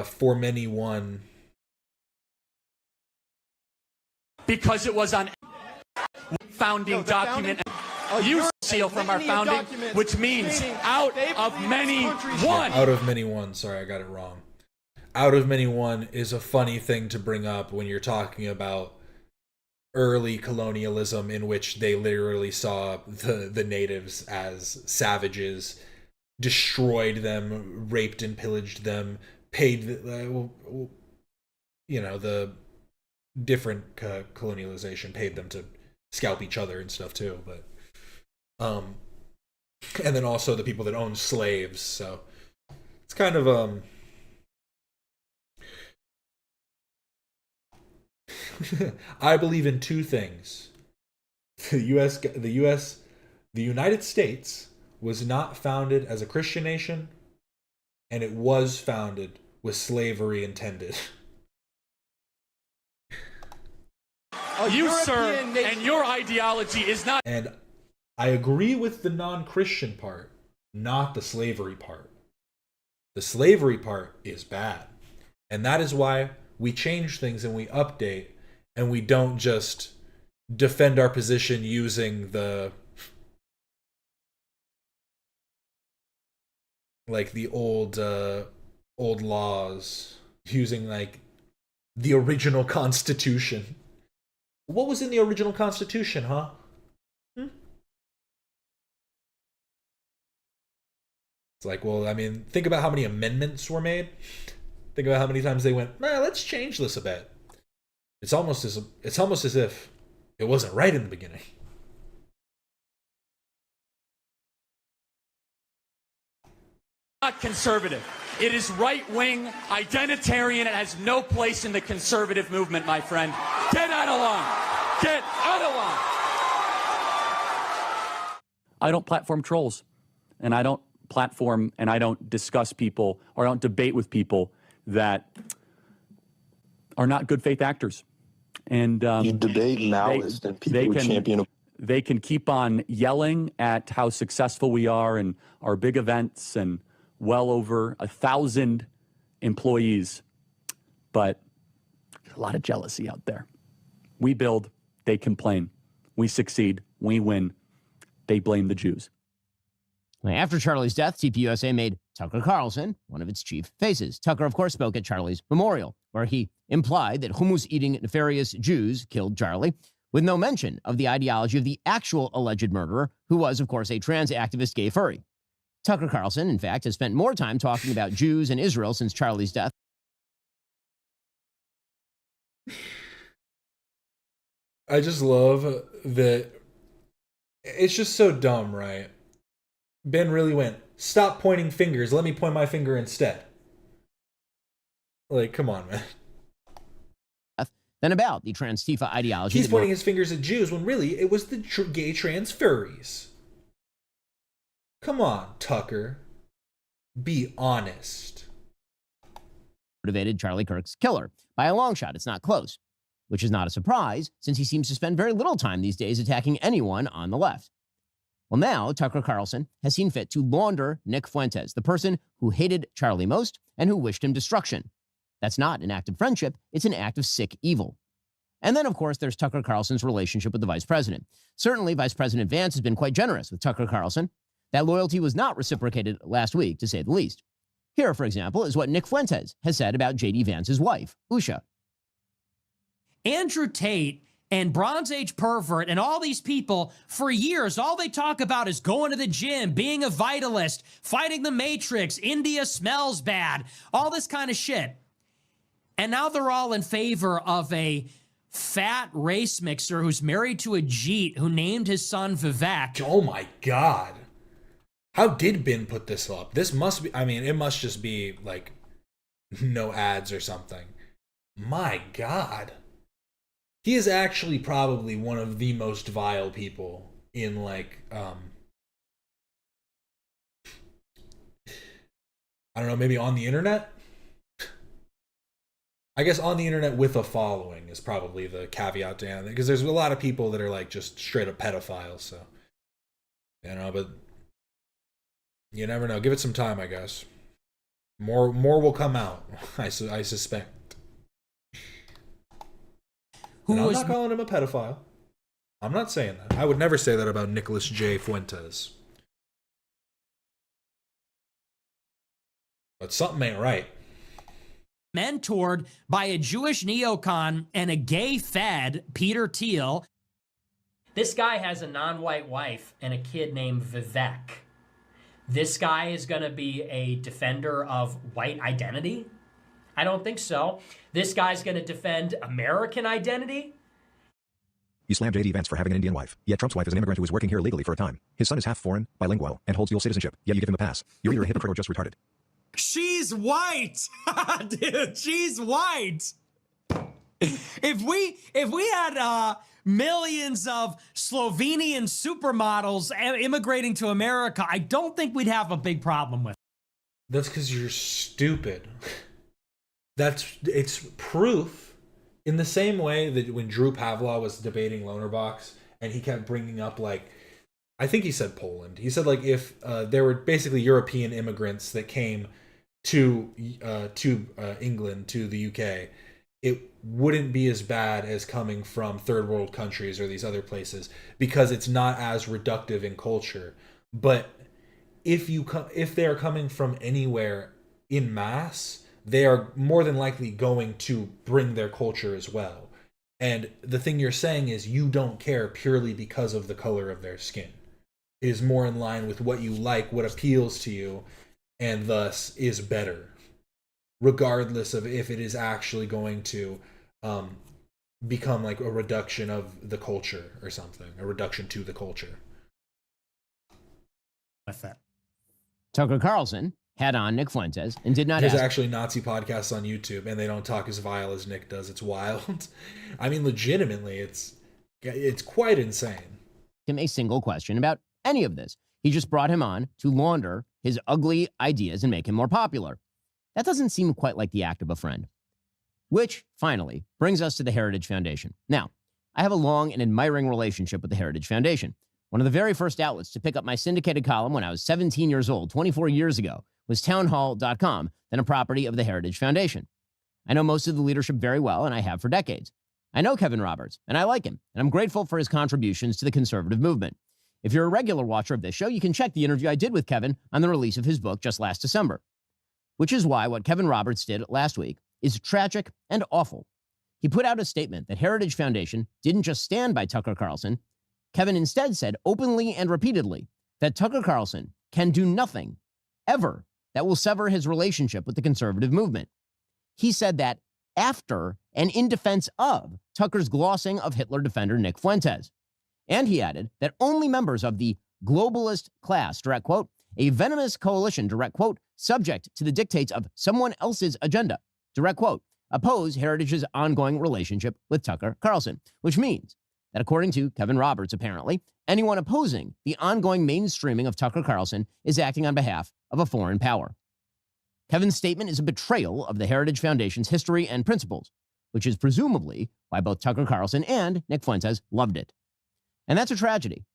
Speaker 1: for many one.
Speaker 14: Because it was on founding document. You seal from our founding, which means out of many one.
Speaker 1: Out of many one. Sorry, I got it wrong. Out of many one is a funny thing to bring up when you're talking about early colonialism in which they literally saw the natives as savages, destroyed them, raped and pillaged them, paid the different colonialization paid them to scalp each other and stuff too, but and then also the people that owned slaves. So it's kind of I believe in two things. The United States was not founded as a Christian nation, and it was founded with slavery intended.
Speaker 14: You, sir, and your ideology is not.
Speaker 1: And I agree with the non-Christian part, not the slavery part. The slavery part is bad. And that is why we change things and we update, and we don't just defend our position using the old laws, using like the original Constitution. What was in the original Constitution, huh? It's like, well, I mean, think about how many amendments were made. Think about how many times they went, let's change this a bit. It's almost as if it wasn't right in the beginning.
Speaker 14: Not conservative. It is right-wing, identitarian. It has no place in the conservative movement, my friend. Get out of line. Get out of line.
Speaker 15: I don't platform trolls, and I don't platform and I don't discuss people or I don't debate with people that are not good faith actors. And
Speaker 16: you debate Maoists and people who champion.
Speaker 15: They can keep on yelling at how successful we are and our big events and well over 1,000 employees, but there's a lot of jealousy out there. We build, they complain. We succeed, we win. They blame the Jews.
Speaker 2: After Charlie's death, TPUSA made Tucker Carlson one of its chief faces. Tucker, of course, spoke at Charlie's memorial, where he implied that hummus-eating nefarious Jews killed Charlie, with no mention of the ideology of the actual alleged murderer, who was, of course, a trans activist gay furry. Tucker Carlson, in fact, has spent more time talking about Jews and Israel since Charlie's death.
Speaker 1: I just love that it's just so dumb, right? Ben really went, stop pointing fingers, let me point my finger instead. Like, come on, man.
Speaker 2: Then about the trans-Tifa ideology.
Speaker 1: He's pointing his fingers at Jews when really it was the gay trans furries. Come on, Tucker. Be honest.
Speaker 2: Motivated Charlie Kirk's killer. By a long shot, it's not close, which is not a surprise since he seems to spend very little time these days attacking anyone on the left. Well, now Tucker Carlson has seen fit to launder Nick Fuentes, the person who hated Charlie most and who wished him destruction. That's not an act of friendship, it's an act of sick evil. And then, of course, there's Tucker Carlson's relationship with the vice president. Certainly, Vice President Vance has been quite generous with Tucker Carlson. That loyalty was not reciprocated last week, to say the least. Here, for example, is what Nick Fuentes has said about J.D. Vance's wife, Usha.
Speaker 4: Andrew Tate and Bronze Age pervert and all these people, for years, all they talk about is going to the gym, being a vitalist, fighting the Matrix, India smells bad, all this kind of shit. And now they're all in favor of a fat race mixer who's married to a Jeet who named his son Vivek.
Speaker 1: Oh my God. How did Ben put this up? This must be, I mean, it must just be like no ads or something. My God. He is actually probably one of the most vile people in like, I don't know, maybe on the internet? I guess on the internet with a following is probably the caveat to it, because there's a lot of people that are like just straight up pedophiles, so, you know, but you never know. Give it some time, I guess. More will come out, I suspect. And I'm not calling him a pedophile. I'm not saying that. I would never say that about Nicholas J. Fuentes. But something ain't right.
Speaker 4: mentored by a Jewish neocon and a gay fed, Peter Thiel. This guy has a non-white wife and a kid named Vivek. This guy is going to be a defender of white identity? I don't think so. This guy's going to defend American identity?
Speaker 17: You slammed J.D. Vance for having an Indian wife, yet Trump's wife is an immigrant who was working here illegally for a time. His son is half foreign, bilingual, and holds dual citizenship, yet you give him a pass. You're either a hypocrite or just retarded.
Speaker 4: She's white. Dude, she's white. If we had millions of Slovenian supermodels immigrating to America, I don't think we'd have a big problem with it.
Speaker 1: That's because you're stupid. It's proof. In the same way that when Drew Pavlov was debating Lonerbox, and he kept bringing up, like, I think he said Poland. He said, like, if there were basically European immigrants that came to England, to the UK, it wouldn't be as bad as coming from third world countries or these other places because it's not as reductive in culture. But if they are coming from anywhere in mass, they are more than likely going to bring their culture as well. And the thing you're saying is you don't care purely because of the color of their skin. It is more in line with what you like, what appeals to you, and thus is better, regardless of if it is actually going to become like a reduction of the culture or something, a reduction to the culture.
Speaker 4: With that,
Speaker 2: Tucker Carlson had on Nick Fuentes and did not
Speaker 1: There's
Speaker 2: ask.
Speaker 1: actually Nazi podcasts on YouTube, and they don't talk as vile as Nick does. It's wild. I mean, legitimately, it's quite insane.
Speaker 2: Him a single question about any of this. He just brought him on to launder his ugly ideas and make him more popular. That doesn't seem quite like the act of a friend. Which, finally, brings us to the Heritage Foundation. Now, I have a long and admiring relationship with the Heritage Foundation. One of the very first outlets to pick up my syndicated column when I was 17 years old, 24 years ago, was townhall.com, then a property of the Heritage Foundation. I know most of the leadership very well, and I have for decades. I know Kevin Roberts, and I like him, and I'm grateful for his contributions to the conservative movement. If you're a regular watcher of this show, you can check the interview I did with Kevin on the release of his book just last December. Which is why what Kevin Roberts did last week is tragic and awful. He put out a statement that Heritage Foundation didn't just stand by Tucker Carlson. Kevin instead said openly and repeatedly that Tucker Carlson can do nothing, ever, that will sever his relationship with the conservative movement. He said that after and in defense of Tucker's glossing of Hitler defender Nick Fuentes. And he added that only members of the globalist class, direct quote, a venomous coalition, direct quote, subject to the dictates of someone else's agenda, direct quote, oppose Heritage's ongoing relationship with Tucker Carlson, which means that according to Kevin Roberts, apparently, anyone opposing the ongoing mainstreaming of Tucker Carlson is acting on behalf of a foreign power. Kevin's statement is a betrayal of the Heritage Foundation's history and principles, which is presumably why both Tucker Carlson and Nick Fuentes loved it. And that's a tragedy,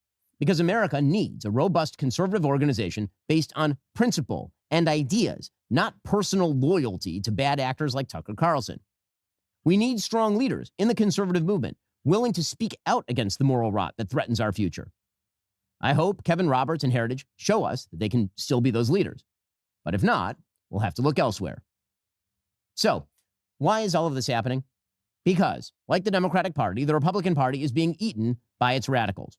Speaker 2: because America needs a robust conservative organization based on principle and ideas, not personal loyalty to bad actors like Tucker Carlson. We need strong leaders in the conservative movement willing to speak out against the moral rot that threatens our future. I hope Kevin Roberts and Heritage show us that they can still be those leaders. But if not, we'll have to look elsewhere. So, why is all of this happening? Because, like the Democratic Party, the Republican Party is being eaten by its radicals.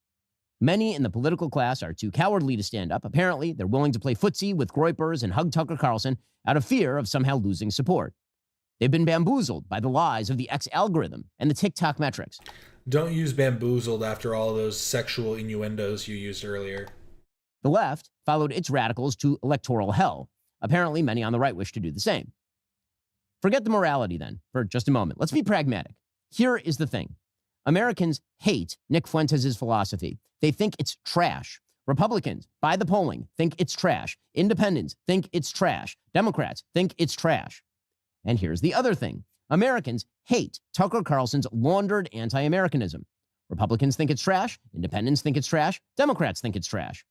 Speaker 2: Many in the political class are too cowardly to stand up. Apparently, they're willing to play footsie with groypers and hug Tucker Carlson out of fear of somehow losing support. They've been bamboozled by the lies of the X algorithm and the TikTok metrics.
Speaker 1: Don't use bamboozled after all those sexual innuendos you used earlier.
Speaker 2: The left followed its radicals to electoral hell. Apparently, many on the right wish to do the same. Forget the morality, then, for just a moment. Let's be pragmatic. Here is the thing. Americans hate Nick Fuentes' philosophy. They think it's trash. Republicans, by the polling, think it's trash. Independents think it's trash. Democrats think it's trash. And here's the other thing. Americans hate Tucker Carlson's laundered anti-Americanism. Republicans think it's trash. Independents think it's trash. Democrats think it's trash.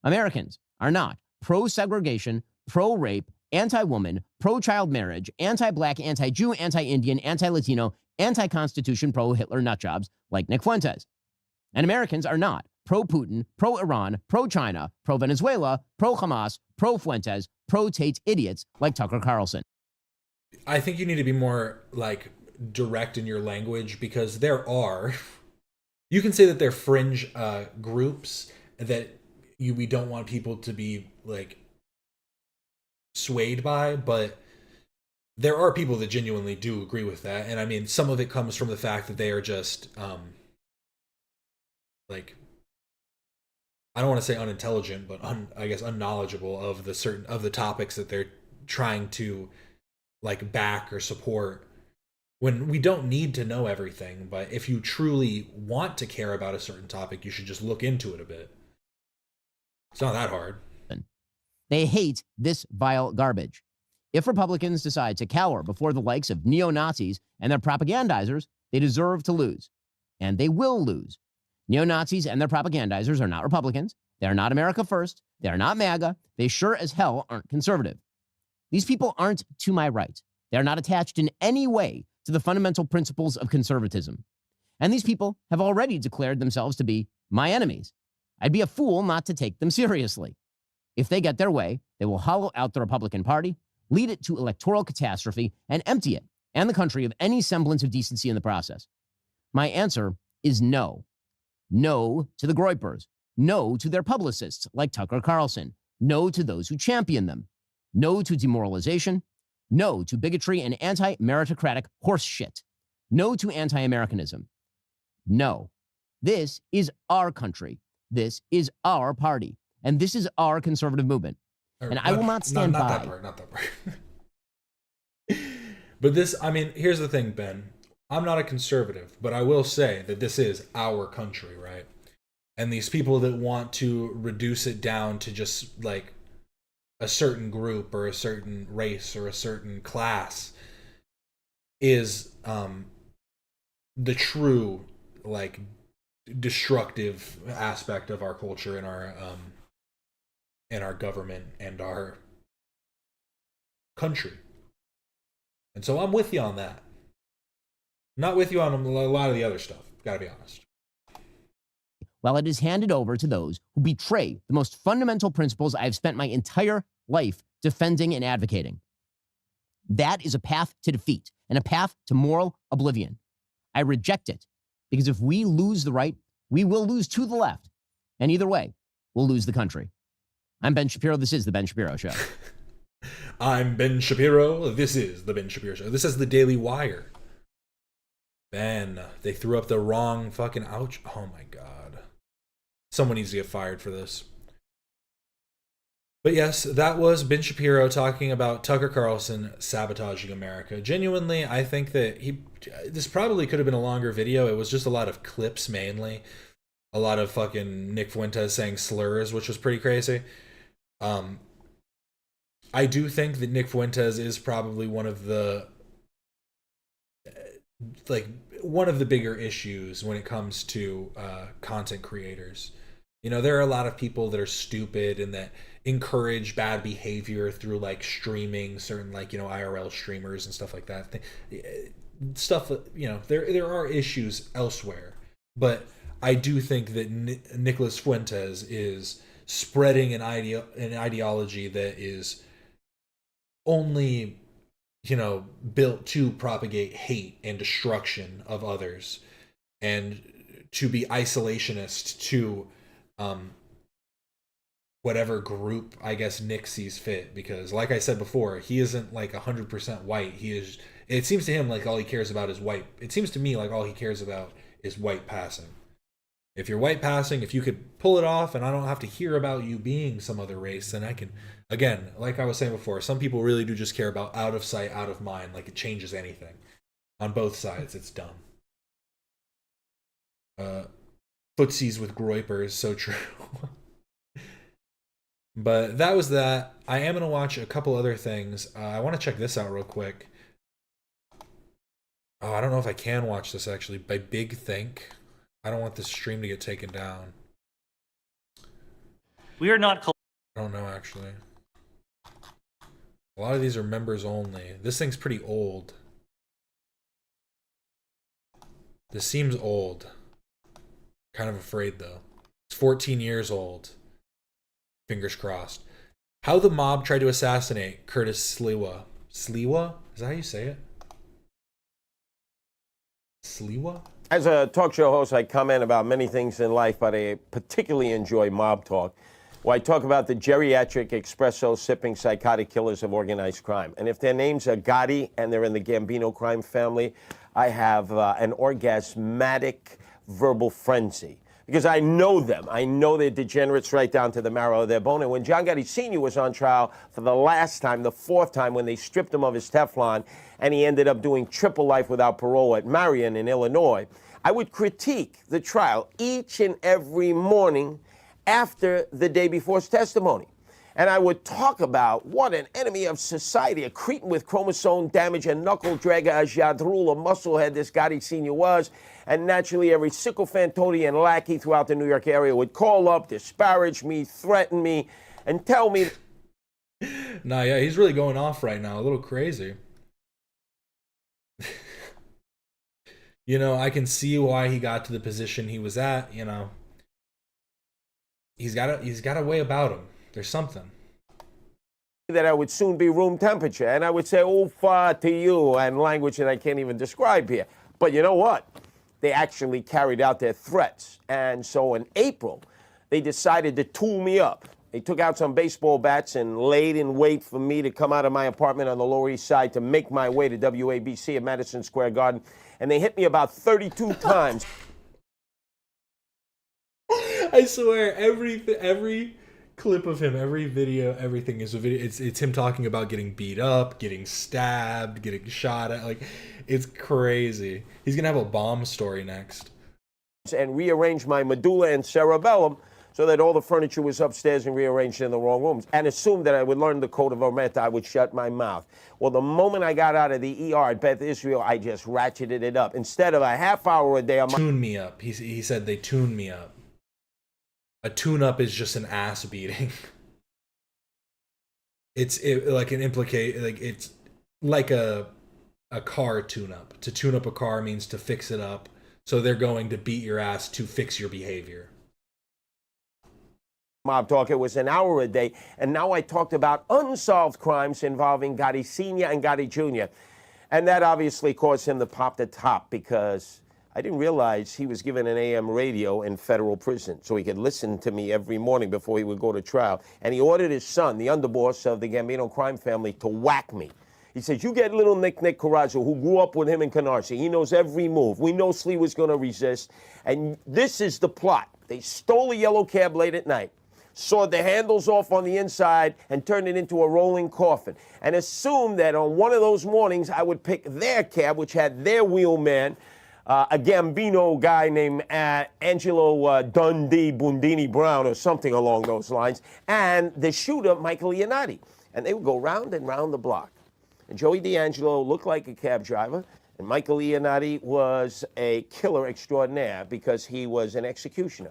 Speaker 2: Americans are not pro-segregation, pro-rape, anti-woman, pro-child marriage, anti-black, anti-Jew, anti-Indian, anti-Latino, anti-Constitution, pro-Hitler nutjobs like Nick Fuentes. And Americans are not pro-Putin, pro-Iran, pro-China, pro-Venezuela, pro-Hamas, pro-Fuentes, pro-Tate idiots like Tucker Carlson.
Speaker 1: I think you need to be more like direct in your language, because you can say that they're fringe groups that we don't want people to be like swayed by, but there are people that genuinely do agree with that. And I mean, some of it comes from the fact that they are just like, I don't want to say unintelligent, but I guess unknowledgeable of the topics that they're trying to like back or support, when we don't need to know everything. But if you truly want to care about a certain topic, you should just look into it a bit. It's not that hard.
Speaker 2: They hate this vile garbage. If Republicans decide to cower before the likes of neo-Nazis and their propagandizers, they deserve to lose. And they will lose. Neo-Nazis and their propagandizers are not Republicans. They are not America First. They are not MAGA. They sure as hell aren't conservative. These people aren't to my right. They are not attached in any way to the fundamental principles of conservatism. And these people have already declared themselves to be my enemies. I'd be a fool not to take them seriously. If they get their way, they will hollow out the Republican Party, lead it to electoral catastrophe, and empty it and the country of any semblance of decency in the process. My answer is no. No to the Groypers. No to their publicists like Tucker Carlson. No to those who champion them. No to demoralization. No to bigotry and anti-meritocratic horse shit. No to anti-Americanism. No. This is our country. This is our party. And this is our conservative movement. And I will not stand by.
Speaker 1: Not that part. But this, I mean, here's the thing, Ben. I'm not a conservative, but I will say that this is our country, right? And these people that want to reduce it down to just like a certain group or a certain race or a certain class is the true like destructive aspect of our culture and our government and our country. And so I'm with you on that. Not with you on a lot of the other stuff, gotta be honest.
Speaker 2: While it is handed over to those who betray the most fundamental principles I have spent my entire life defending and advocating. That is a path to defeat and a path to moral oblivion. I reject it, because if we lose the right, we will lose to the left. And either way, we'll lose the country. I'm Ben Shapiro. This is The Ben Shapiro Show.
Speaker 1: I'm Ben Shapiro. This is The Ben Shapiro Show. This is the Daily Wire. Ben, they threw up the wrong fucking ouch. Oh my God. Someone needs to get fired for this. But yes, that was Ben Shapiro talking about Tucker Carlson sabotaging America. Genuinely, I think that this probably could have been a longer video. It was just a lot of clips mainly. A lot of fucking Nick Fuentes saying slurs, which was pretty crazy. I do think that Nick Fuentes is probably one of the bigger issues when it comes to content creators. You know, there are a lot of people that are stupid and that encourage bad behavior through like streaming certain like, you know, IRL streamers and stuff like that. Stuff, you know, there are issues elsewhere, but I do think that Nicholas Fuentes is spreading an ideology that is only, you know, built to propagate hate and destruction of others and to be isolationist to whatever group I guess Nick sees fit. Because like I said before, he isn't like 100% white. He is, it seems to him like all he cares about is white. It seems to me like all he cares about is white passing. If you're white passing, if you could pull it off and I don't have to hear about you being some other race, then I can, again, like I was saying before, some people really do just care about out of sight, out of mind, like it changes anything. On both sides, it's dumb. Footsies with Groypers, so true. But that was that. I am going to watch a couple other things. I want to check this out real quick. Oh, I don't know if I can watch this actually. By Big Think. I don't want this stream to get taken down.
Speaker 18: We are not.
Speaker 1: I don't know actually. A lot of these are members only. This thing's pretty old. This seems old. Kind of afraid though. It's 14 years old. Fingers crossed. How the mob tried to assassinate Curtis Sliwa. Sliwa? Is that how you say it? Sliwa?
Speaker 18: As a talk show host, I comment about many things in life, but I particularly enjoy mob talk, where I talk about the geriatric espresso sipping psychotic killers of organized crime. And if their names are Gotti and they're in the Gambino crime family, I have an orgasmatic verbal frenzy. Because I know them. I know they're degenerates right down to the marrow of their bone. And when John Gotti Sr. was on trial for the last time, the fourth time, when they stripped him of his Teflon, and he ended up doing triple life without parole at Marion in Illinois, I would critique the trial each and every morning after the day before his testimony. And I would talk about what an enemy of society, a cretin with chromosome damage, a knuckle dragger, a jadrul, a musclehead this Gotti Sr. was. And naturally, every sycophant, toady, and lackey throughout the New York area would call up, disparage me, threaten me, and tell me.
Speaker 1: Nah, yeah, he's really going off right now. A little crazy. You know, I can see why he got to the position he was at, you know. He's got a way about him. There's something.
Speaker 18: That I would soon be room temperature, and I would say "Ufa" to you, and language that I can't even describe here. But you know what? They actually carried out their threats. And so in April, they decided to tool me up. They took out some baseball bats and laid in wait for me to come out of my apartment on the Lower East Side to make my way to WABC at Madison Square Garden. And they hit me about 32 times.
Speaker 1: I swear, every clip of him, every video, everything is a video. It's him talking about getting beat up, getting stabbed, getting shot at. Like, it's crazy. He's gonna have a bomb story next.
Speaker 18: And rearrange my medulla and cerebellum so that all the furniture was upstairs and rearranged in the wrong rooms, and assumed that I would learn the code of Omerta, I would shut my mouth. Well, the moment I got out of the ER at Beth Israel, I just ratcheted it up. Instead of a half hour a day,
Speaker 1: Tune me up. He said they tuned me up. A tune-up is just an ass beating. It's like it's like a car tune-up. To tune up a car means to fix it up. So they're going to beat your ass to fix your behavior.
Speaker 18: Mob talk, it was an hour a day, and now I talked about unsolved crimes involving Gotti Sr. and Gotti Jr. And that obviously caused him to pop the top, because I didn't realize he was given an AM radio in federal prison so he could listen to me every morning before he would go to trial. And he ordered his son, the underboss of the Gambino crime family, to whack me. He says, you get little Nick Carrazzo, who grew up with him in Canarsie. He knows every move. We know Slee was going to resist. And this is the plot. They stole a yellow cab late at night, sawed the handles off on the inside, and turned it into a rolling coffin, and assumed that on one of those mornings I would pick their cab, which had their wheelman, a Gambino guy named Angelo Dundee Bundini Brown or something along those lines, and the shooter, Michael Iannati. And they would go round and round the block. And Joey D'Angelo looked like a cab driver, and Michael Iannati was a killer extraordinaire because he was an executioner.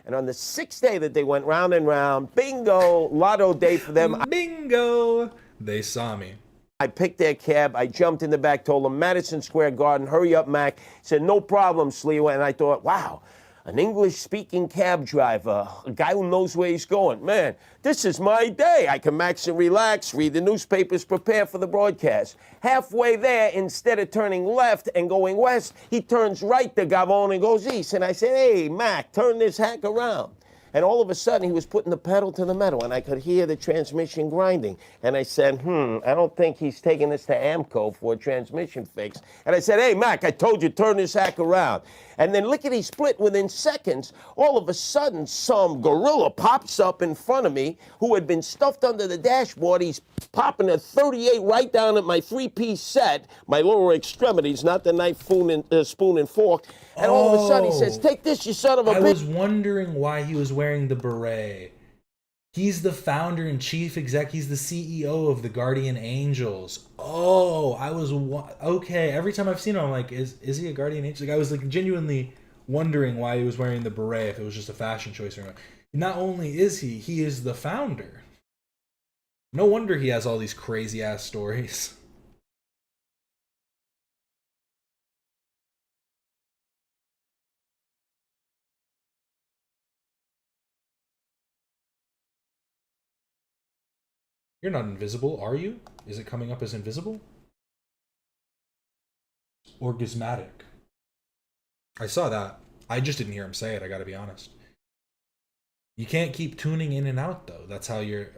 Speaker 18: And on the sixth day that they went round and round, bingo, lotto day for them.
Speaker 1: Bingo! They saw me.
Speaker 18: I picked their cab. I jumped in the back, told them, Madison Square Garden, hurry up, Mac. He said, no problem, Sliwa. And I thought, wow, an English-speaking cab driver, a guy who knows where he's going. Man, this is my day. I can max and relax, read the newspapers, prepare for the broadcast. Halfway there, instead of turning left and going west, he turns right to Gabon and goes east. And I said, hey, Mac, turn this hack around. And all of a sudden, he was putting the pedal to the metal, and I could hear the transmission grinding. And I said, I don't think he's taking this to AMCO for a transmission fix. And I said, hey, Mac, I told you, turn this hack around. And then lickety split, within seconds, all of a sudden, some gorilla pops up in front of me who had been stuffed under the dashboard. He's popping a 38 right down at my three-piece set, my lower extremities, not the knife, spoon, and fork. And all of a sudden, he says, take this, you son of a bitch.
Speaker 1: I was wondering why he was wearing the beret. He's the founder and chief exec. He's the CEO of the Guardian Angels. Oh, I was okay. Every time I've seen him, I'm like, is he a Guardian Angel? Like, I was like genuinely wondering why he was wearing the beret, if it was just a fashion choice or not. Not only is he is the founder. No wonder he has all these crazy ass stories. You're not invisible, are you? Is it coming up as invisible? Orgasmatic. I saw that. I just didn't hear him say it, I gotta be honest. You can't keep tuning in and out, though. That's how you're...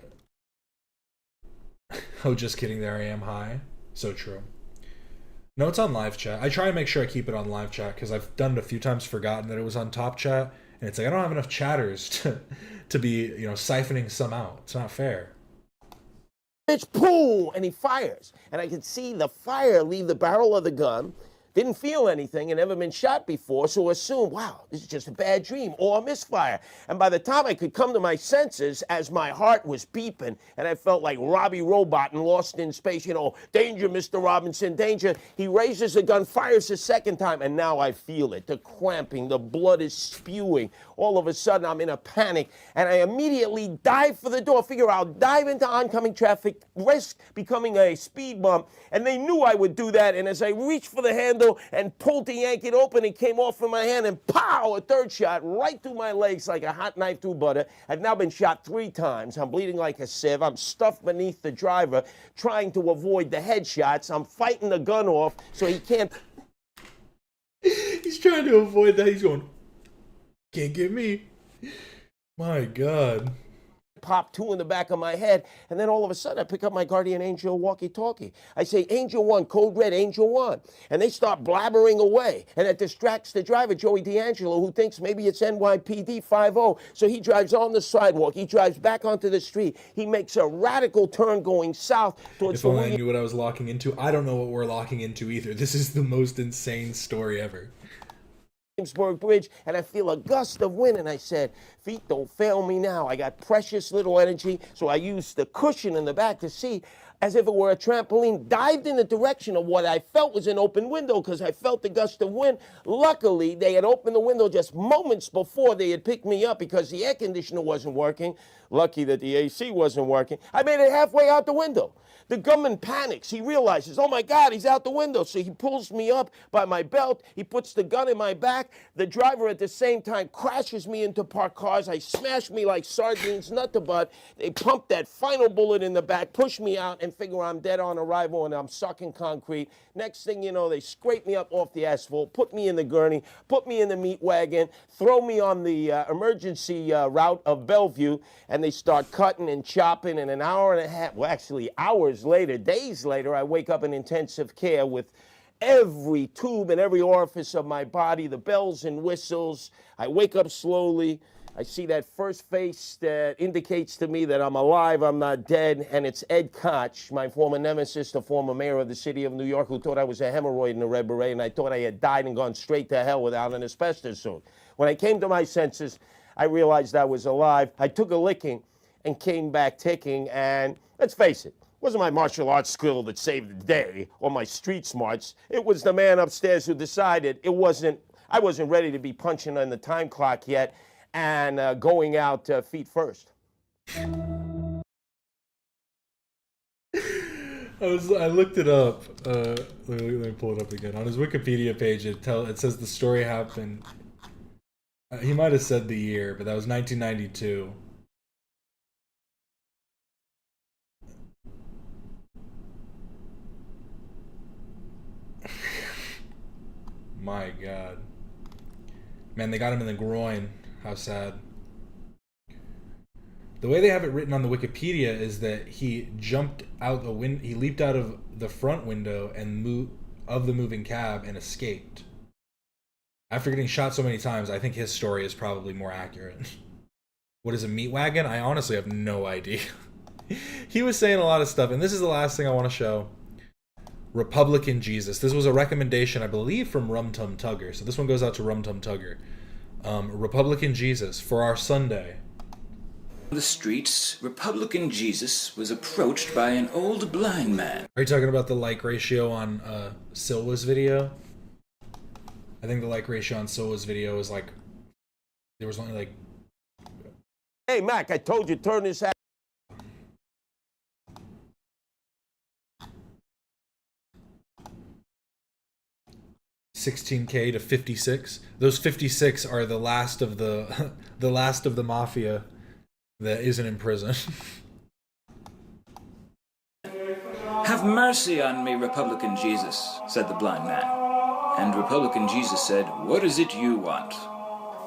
Speaker 1: Oh, just kidding, there I am, hi. So true. No, it's on live chat. I try and make sure I keep it on live chat, because I've done it a few times, forgotten that it was on top chat, and it's like, I don't have enough chatters to be, you know, siphoning some out. It's not fair.
Speaker 18: It's boom, and he fires. And I could see the fire leave the barrel of the gun. Didn't feel anything and never been shot before, so assumed, wow, this is just a bad dream or a misfire. And by the time I could come to my senses, as my heart was beeping, and I felt like Robbie Robot and Lost in Space, you know, danger, Mr. Robinson, danger, he raises the gun, fires a second time, and now I feel it, the cramping, the blood is spewing. All of a sudden, I'm in a panic, and I immediately dive for the door, figure I'll dive into oncoming traffic, risk becoming a speed bump, and they knew I would do that, and as I reached for the handle and pulled to yank it open, it came off from my hand, and pow, a third shot right through my legs like a hot knife through butter. I've now been shot 3 times. I'm bleeding like a sieve. I'm stuffed beneath the driver, trying to avoid the headshots. I'm fighting the gun off so he can't...
Speaker 1: He's trying to avoid that. He's going, can't get me. My God.
Speaker 18: Pop 2 in the back of my head, and then all of a sudden I pick up my Guardian Angel walkie-talkie. I say, Angel 1, code red, Angel 1. And they start blabbering away, and it distracts the driver, Joey D'Angelo, who thinks maybe it's NYPD 5-0. So he drives on the sidewalk. He drives back onto the street. He makes a radical turn going south towards
Speaker 1: If only I knew what I was locking into. I don't know what we're locking into either. This is the most insane story ever.
Speaker 18: Williamsburg Bridge, and I feel a gust of wind, and I said, feet don't fail me now. I got precious little energy, so I used the cushion in the back to see, as if it were a trampoline, dived in the direction of what I felt was an open window, because I felt the gust of wind. Luckily, they had opened the window just moments before they had picked me up because the air conditioner wasn't working. Lucky that the AC wasn't working. I made it halfway out the window. The gunman panics. He realizes, oh my God, he's out the window. So he pulls me up by my belt. He puts the gun in my back. The driver at the same time crashes me into parked cars. They smash me like sardines, nut to butt. They pump that final bullet in the back, push me out, and figure I'm dead on arrival and I'm sucking concrete. Next thing you know, they scrape me up off the asphalt, put me in the gurney, put me in the meat wagon, throw me on the emergency route of Bellevue, and they start cutting and chopping. And an hour and a half, well, actually hours later, days later, I wake up in intensive care with every tube and every orifice of my body, the bells and whistles. I wake up slowly. I see that first face that indicates to me that I'm alive, I'm not dead, and it's Ed Koch, my former nemesis, the former mayor of the city of New York, who thought I was a hemorrhoid in a red beret, and I thought I had died and gone straight to hell without an asbestos suit. When I came to my senses, I realized I was alive. I took a licking and came back ticking, and let's face it, wasn't my martial arts skill that saved the day or my street smarts. It was the man upstairs who decided I wasn't ready to be punching on the time clock yet and going out feet first.
Speaker 1: I looked it up. Let me pull it up again. On his Wikipedia page, it says the story happened. He might have said the year, but that was 1992. My God. Man, they got him in the groin. How sad. The way they have it written on the Wikipedia is that he jumped out the window, he leaped out of the front window and of the moving cab and escaped. After getting shot so many times, I think his story is probably more accurate. What is a meat wagon? I honestly have no idea. He was saying a lot of stuff, and this is the last thing I want to show. Republican Jesus. This was a recommendation, I believe, from Rum Tum Tugger. So this one goes out to Rum Tum Tugger. Republican Jesus for our Sunday.
Speaker 19: On the streets, Republican Jesus was approached by an old blind man.
Speaker 1: Are you talking about the like ratio on Silva's video? I think the like ratio on Silva's video is like, there was only like...
Speaker 18: Hey, Mac, I told you, turn this out.
Speaker 1: $16K to 56. Those 56 are the last of the the last of the mafia that isn't in prison.
Speaker 19: "Have mercy on me, Republican Jesus," said the blind man. And Republican Jesus said, "What is it you want?"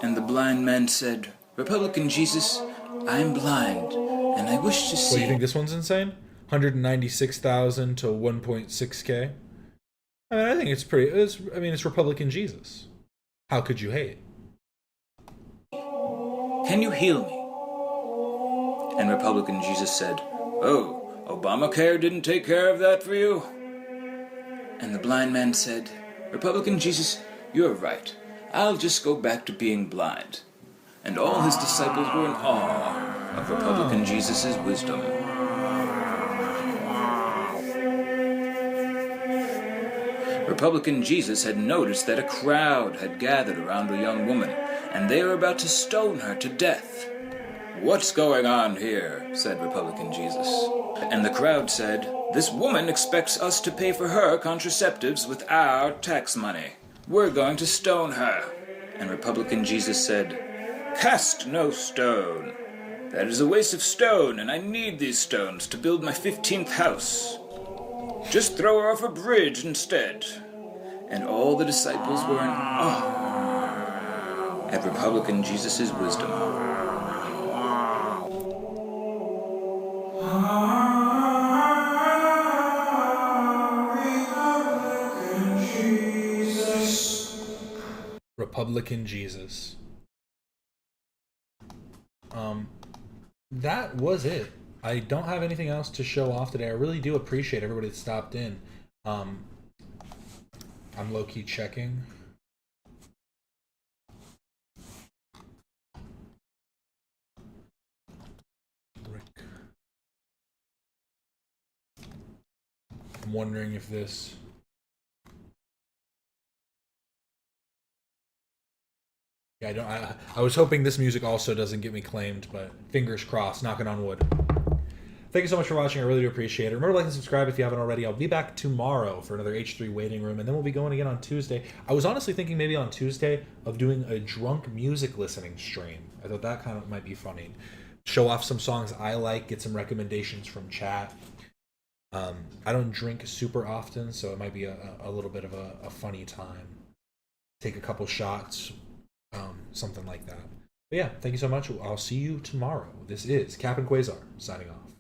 Speaker 19: And the blind man said, "Republican Jesus, I'm blind, and I wish to see."
Speaker 1: What, you think this one's insane? 196,000 to 1.6K? I mean, I think it's pretty, it's Republican Jesus. How could you hate?
Speaker 19: "Can you heal me?" And Republican Jesus said, "Oh, Obamacare didn't take care of that for you?" And the blind man said, "Republican Jesus, you're right. I'll just go back to being blind." And all his disciples were in awe of Republican Jesus' wisdom. Republican Jesus had noticed that a crowd had gathered around a young woman, and they were about to stone her to death. "What's going on here?" said Republican Jesus. And the crowd said, "This woman expects us to pay for her contraceptives with our tax money. We're going to stone her." And Republican Jesus said, "Cast no stone. That is a waste of stone, and I need these stones to build my 15th house. Just throw her off a bridge instead." And all the disciples were in awe at Republican Jesus' wisdom.
Speaker 1: Republican Jesus. That was it. I don't have anything else to show off today. I really do appreciate everybody that stopped in. I'm low-key checking. I'm wondering if this... Yeah, I was hoping this music also doesn't get me claimed, but fingers crossed, knocking on wood. Thank you so much for watching. I really do appreciate it. Remember to like and subscribe if you haven't already. I'll be back tomorrow for another H3 waiting room, and then we'll be going again on Tuesday. I was honestly thinking maybe on Tuesday of doing a drunk music listening stream. I thought that kind of might be funny. Show off some songs I like, get some recommendations from chat. I don't drink super often, so it might be a little bit of a funny time. Take a couple shots, something like that. But yeah, thank you so much. I'll see you tomorrow. This is Cap and Quasar signing off.